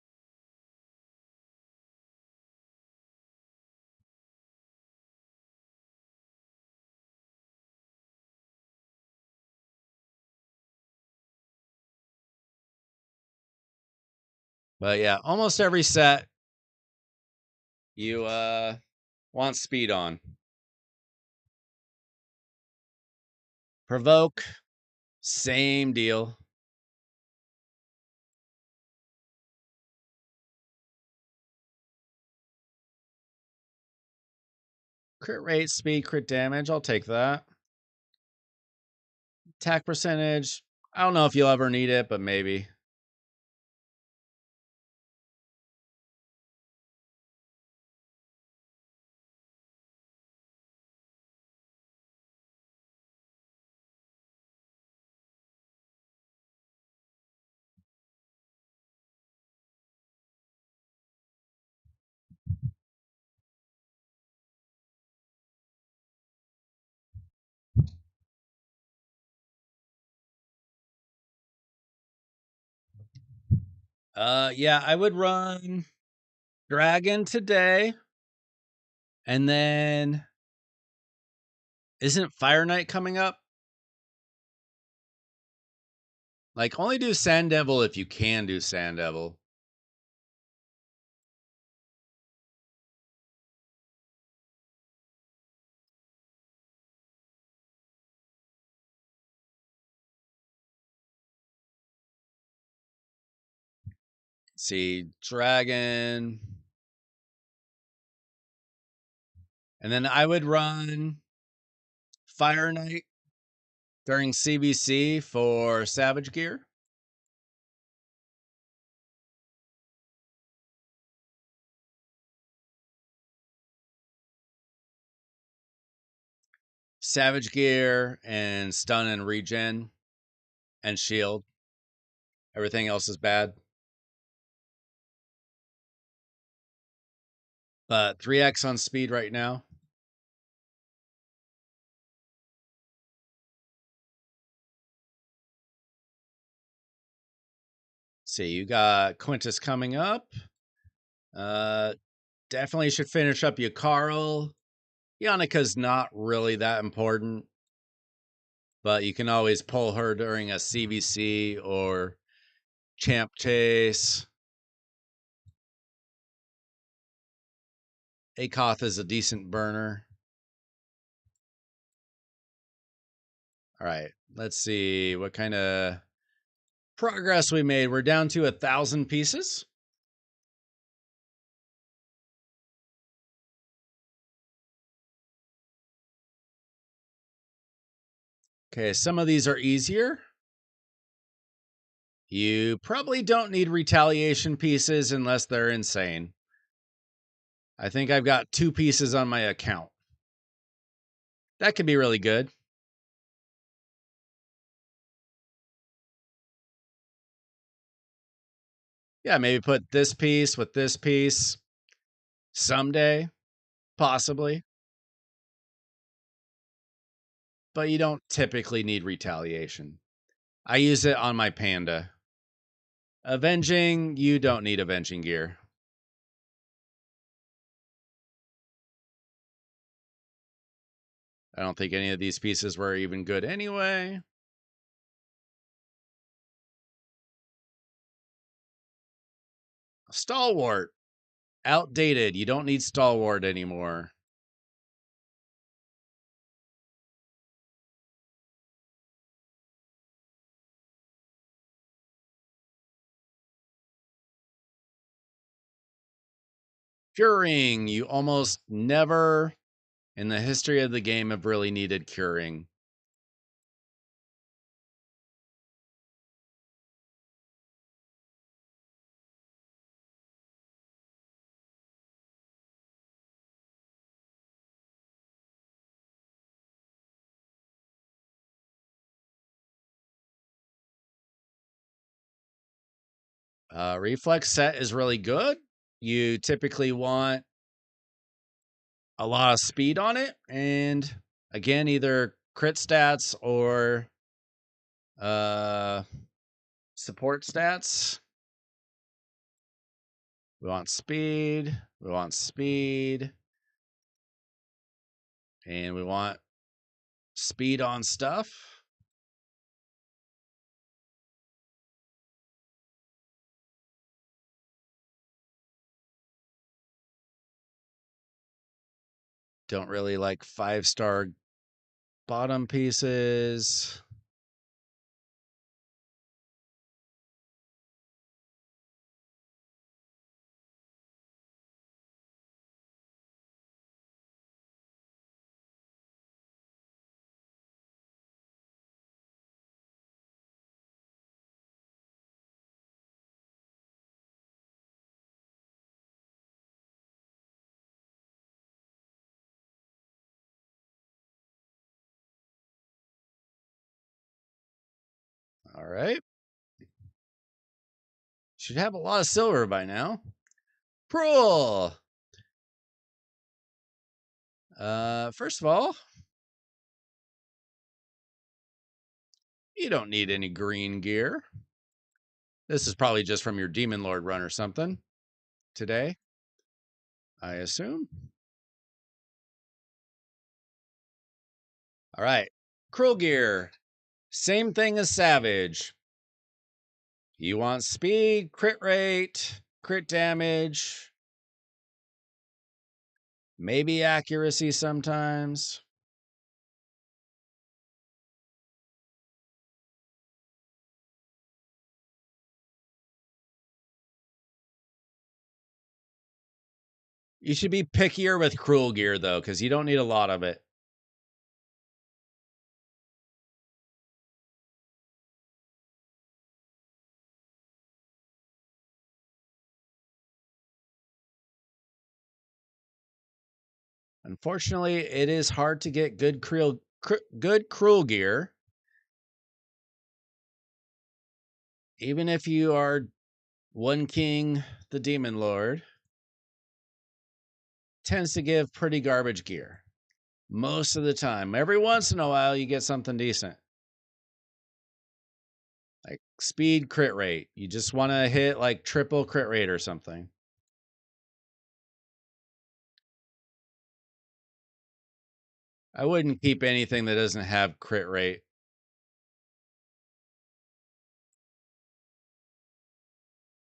But yeah, almost every set you want speed on. Provoke, same deal. Crit rate, speed, crit damage. I'll take that. Attack percentage. I don't know if you'll ever need it, but maybe. Yeah, I would run Dragon today. And then isn't Fire Knight coming up? Like, only do Sand Devil if you can do Sand Devil. See, Dragon. And then I would run Fire Knight during CBC for Savage Gear. Savage Gear and Stun and Regen and Shield. Everything else is bad. But 3x on speed right now. See, you got Quintus coming up. Definitely should finish up your Carl. Yannika's not really that important, but you can always pull her during a CVC or Champ Chase. Akoth is a decent burner. All right, let's see what kind of progress we made. We're down to 1,000 pieces. Okay, some of these are easier. You probably don't need retaliation pieces unless they're insane. I think I've got 2 pieces on my account. That could be really good. Yeah, maybe put this piece with this piece someday, possibly. But you don't typically need retaliation. I use it on my panda. Avenging, you don't need avenging gear. I don't think any of these pieces were even good anyway. Stalwart. Outdated. You don't need Stalwart anymore. Curing. You almost never in the history of the game have really needed curing. Reflex set is really good. You typically want a lot of speed on it, and again, either crit stats or support stats. We want speed, we want speed, and we want speed on stuff. Don't really like 5-star bottom pieces. All right. Should have a lot of silver by now. Cruel. First of all, you don't need any green gear. This is probably just from your Demon Lord run or something today, I assume. All right. Cruel gear. Same thing as Savage. You want speed, crit rate, crit damage, maybe accuracy sometimes. You should be pickier with cruel gear, though, because you don't need a lot of it. Unfortunately, it is hard to get good cruel gear. Even if you are one king, the Demon Lord, tends to give pretty garbage gear. Most of the time. Every once in a while, you get something decent. Like speed crit rate. You just want to hit like triple crit rate or something. I wouldn't keep anything that doesn't have crit rate.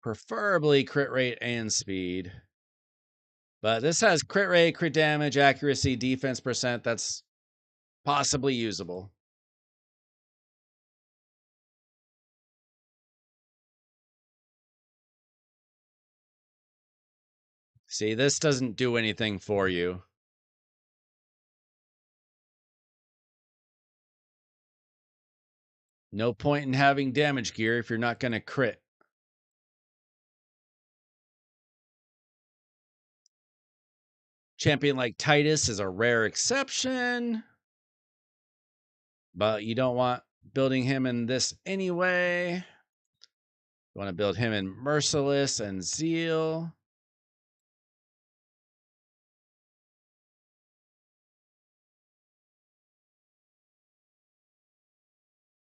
Preferably crit rate and speed. But this has crit rate, crit damage, accuracy, defense percent. That's possibly usable. See, this doesn't do anything for you. No point in having damage gear if you're not going to crit. Champion like Titus is a rare exception, but you don't want building him in this anyway. You want to build him in Merciless and Zeal.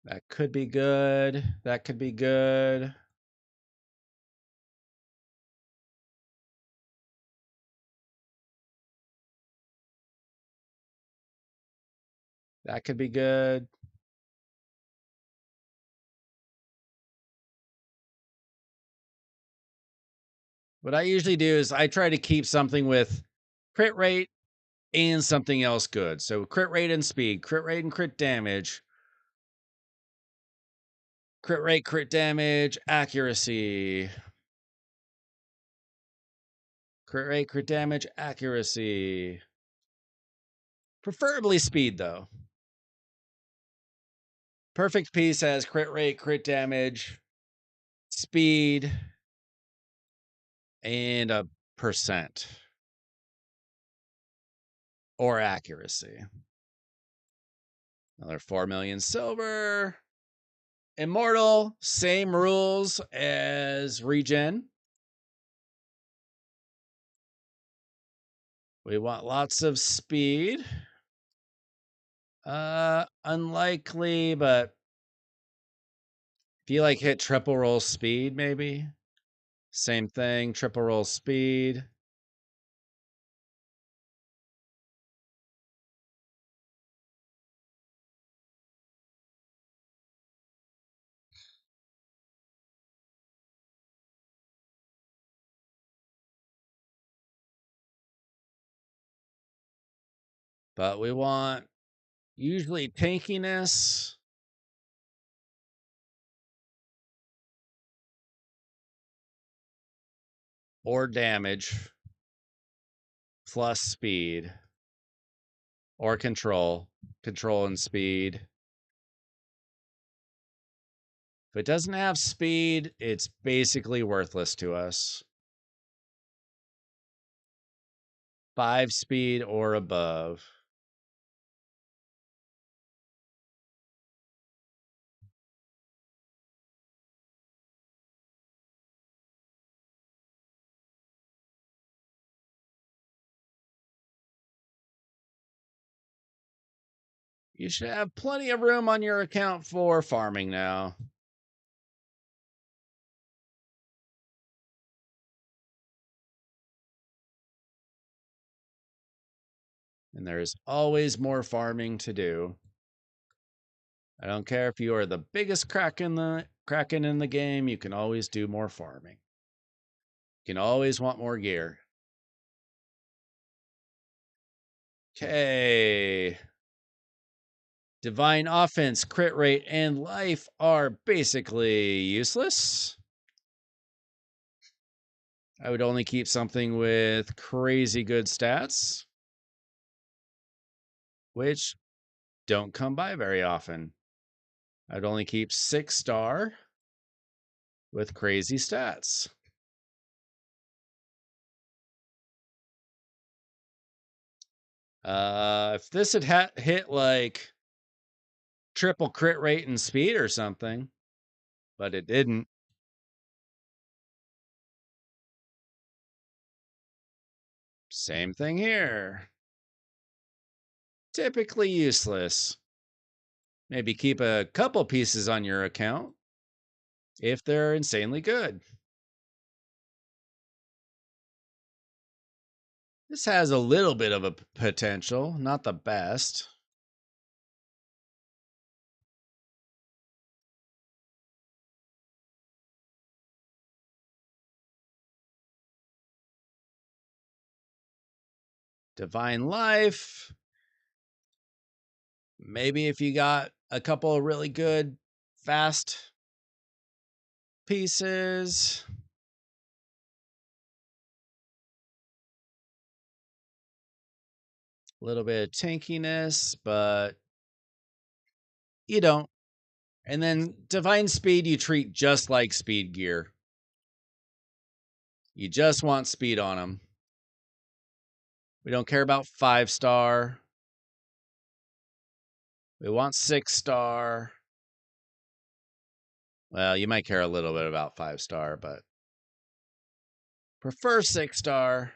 That could be good. That could be good. That could be good. What I usually do is I try to keep something with crit rate and something else good. So crit rate and speed, crit rate and crit damage, crit rate, crit damage, accuracy. Crit rate, crit damage, accuracy. Preferably speed, though. Perfect Piece has crit rate, crit damage, speed, and a percent. Or accuracy. Another 4 million silver. Immortal, same rules as regen. We want lots of speed. Unlikely, but if you like hit triple roll speed, maybe. Same thing, triple roll speed. But we want usually tankiness. Or damage. Plus speed. Or control. Control and speed. If it doesn't have speed, it's basically worthless to us. 5 speed or above. You should have plenty of room on your account for farming now. And there's always more farming to do. I don't care if you are the biggest crack in the Kraken in the game, you can always do more farming. You can always want more gear. Okay. Divine offense, crit rate, and life are basically useless. I would only keep something with crazy good stats, which don't come by very often. I'd only keep 6-star with crazy stats. If this had hit like triple crit rate and speed or something, but it didn't. Same thing here. Typically useless. Maybe keep a couple pieces on your account if they're insanely good. This has a little bit of a potential, not the best. Divine Life. Maybe if you got a couple of really good fast pieces. A little bit of tankiness, but you don't. And then Divine Speed, you treat just like speed gear. You just want speed on them. We don't care about 5-star. We want 6-star. Well, you might care a little bit about 5-star, but prefer 6-star.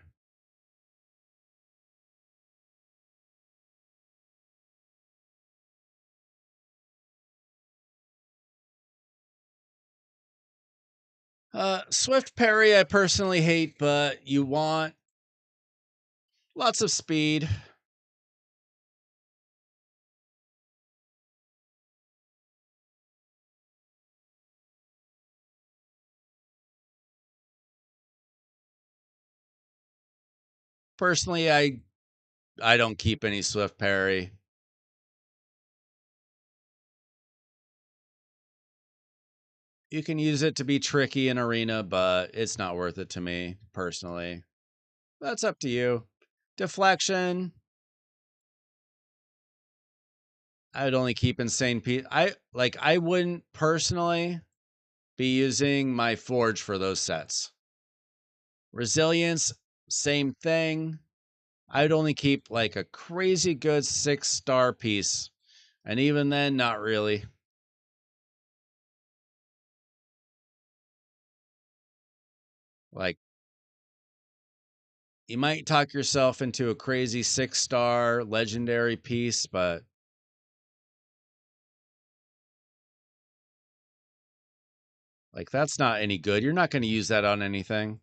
Swift parry, I personally hate, but you want lots of speed. Personally, I don't keep any swift parry. You can use it to be tricky in arena, but it's not worth it to me personally. That's up to you. Deflection. I would only keep insane I wouldn't personally be using my forge for those sets. Resilience, same thing. I'd only keep like a crazy good 6-star piece. And even then, not really. Like, you might talk yourself into a crazy 6-star legendary piece, but like, that's not any good. You're not going to use that on anything.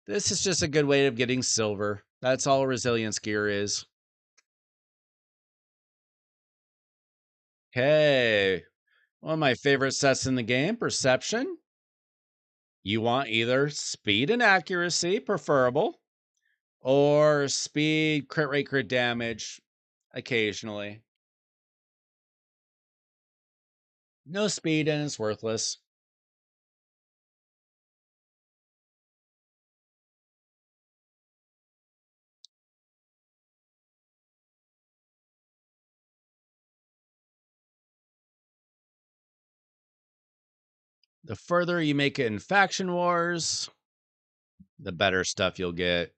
This is just a good way of getting silver. That's all resilience gear is. Okay. One of my favorite sets in the game, Perception. You want either speed and accuracy, preferable, or speed, crit rate, crit damage, occasionally. No speed and it's worthless. The further you make it in Faction Wars, the better stuff you'll get.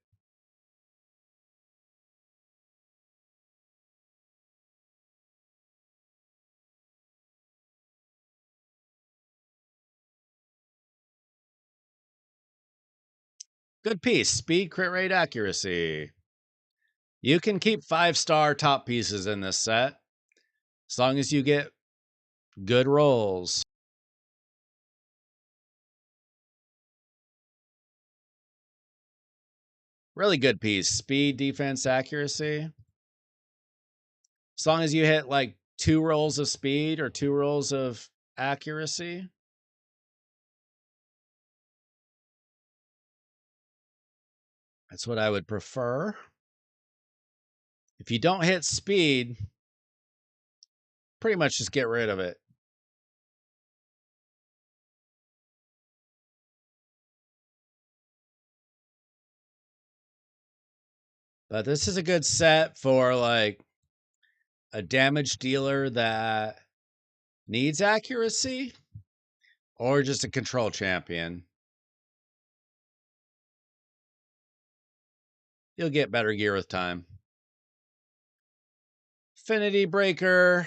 Good piece. Speed, crit rate, accuracy. You can keep 5-star top pieces in this set as long as you get good rolls. Really good piece. Speed, defense, accuracy. As long as you hit like 2 rolls of speed or 2 rolls of accuracy. That's what I would prefer. If you don't hit speed, pretty much just get rid of it. But this is a good set for like a damage dealer that needs accuracy or just a control champion. You'll get better gear with time. Affinity Breaker.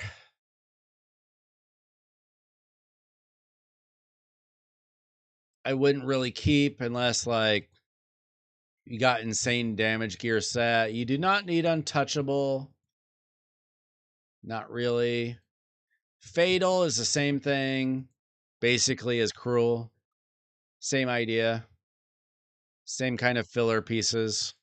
I wouldn't really keep unless like you got insane damage gear set. You do not need Untouchable. Not really. Fatal is the same thing, basically, as Cruel. Same idea. Same kind of filler pieces.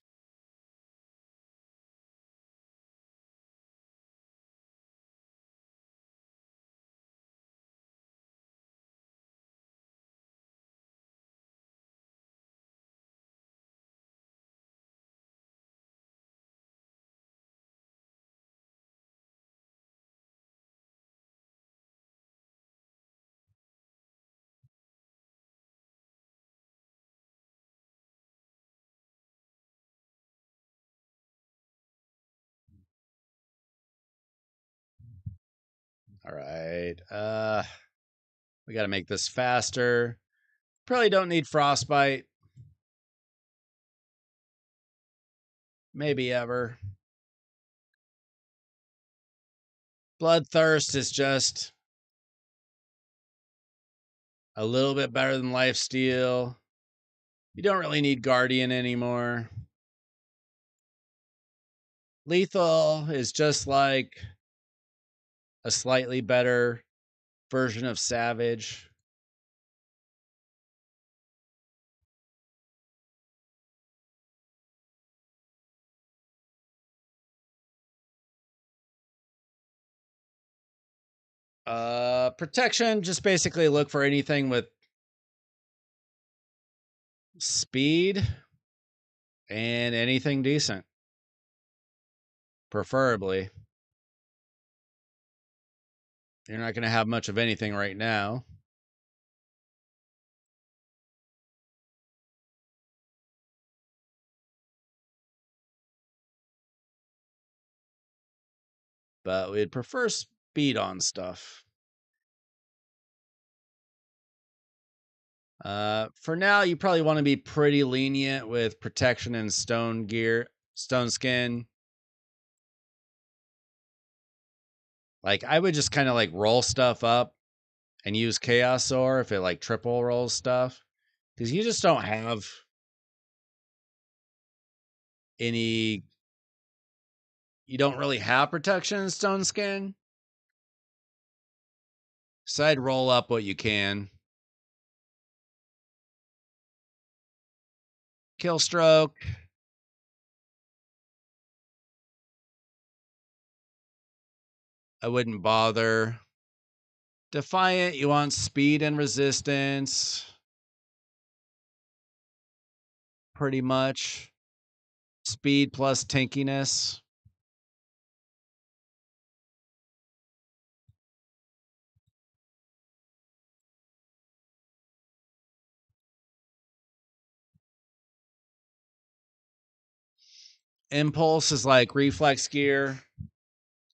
All right. We got to make this faster. Probably don't need Frostbite. Maybe ever. Bloodthirst is just a little bit better than Lifesteal. You don't really need Guardian anymore. Lethal is just like a slightly better version of Savage. Protection, just basically look for anything with speed and anything decent. Preferably. You're not going to have much of anything right now. But we'd prefer speed on stuff. For now, you probably want to be pretty lenient with protection and stone gear, stone skin. Like, I would just kind of like roll stuff up and use Chaos Ore if it like triple rolls stuff. Because you just don't have any. You don't really have protection in stone skin. So I'd roll up what you can. Killstroke. I wouldn't bother. Defiant, you want speed and resistance. Pretty much. Speed plus tankiness. Impulse is like reflex gear.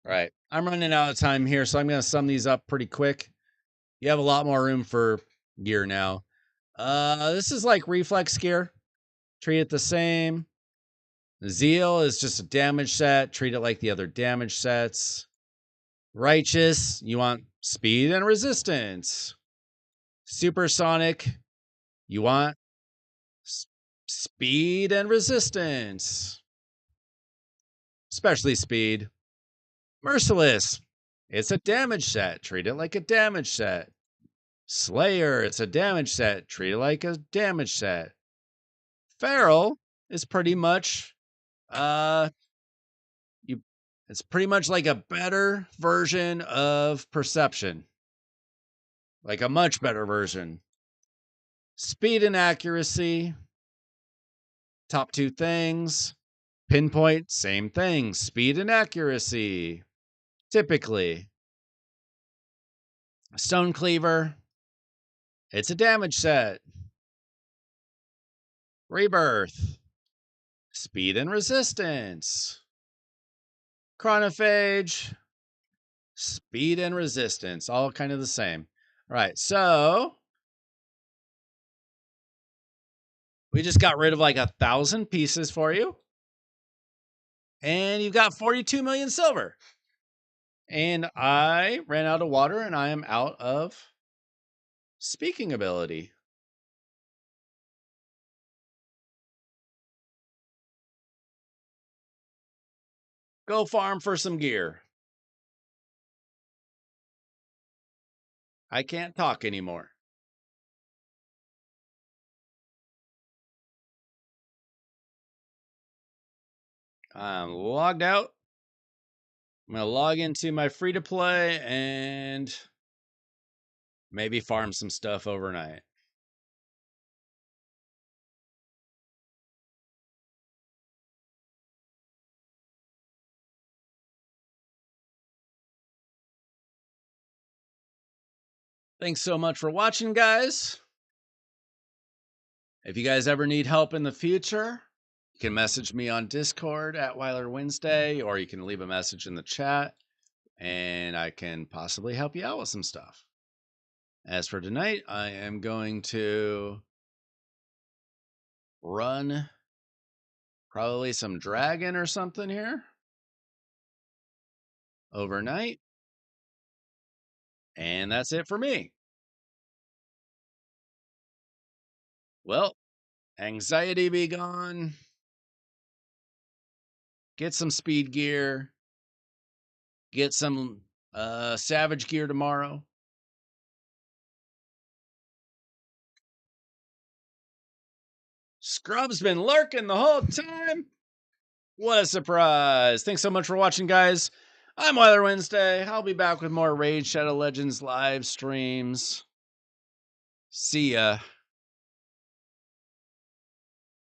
Right. I'm running out of time here, so I'm going to sum these up pretty quick. You have a lot more room for gear now. This is like reflex gear. Treat it the same. Zeal is just a damage set. Treat it like the other damage sets. Righteous, you want speed and resistance. Supersonic, you want speed and resistance. Especially speed. Merciless, it's a damage set. Treat it like a damage set. Slayer, it's a damage set. Treat it like a damage set. Feral is pretty much it's It's pretty much like a better version of perception, like a much better version. Speed and accuracy, top two things. Pinpoint, same thing. Speed and accuracy, typically. Stone Cleaver, it's a damage set. Rebirth, speed and resistance. Chronophage, speed and resistance, all kind of the same. All right, so we just got rid of like 1,000 pieces for you. And you've got 42 million silver. And I ran out of water and I am out of speaking ability. Go farm for some gear. I can't talk anymore. I'm logged out. I'm going to log into my free to play and maybe farm some stuff overnight. Thanks so much for watching, guys. If you guys ever need help in the future, you can message me on Discord at Weiler Wednesday, or you can leave a message in the chat and I can possibly help you out with some stuff. As for tonight, I am going to run probably some dragon or something here overnight. And that's it for me. Well, anxiety be gone. Get some speed gear. Get some savage gear tomorrow. Scrub's been lurking the whole time. What a surprise. Thanks so much for watching, guys. I'm Weiler Wednesday. I'll be back with more Raid Shadow Legends live streams. See ya.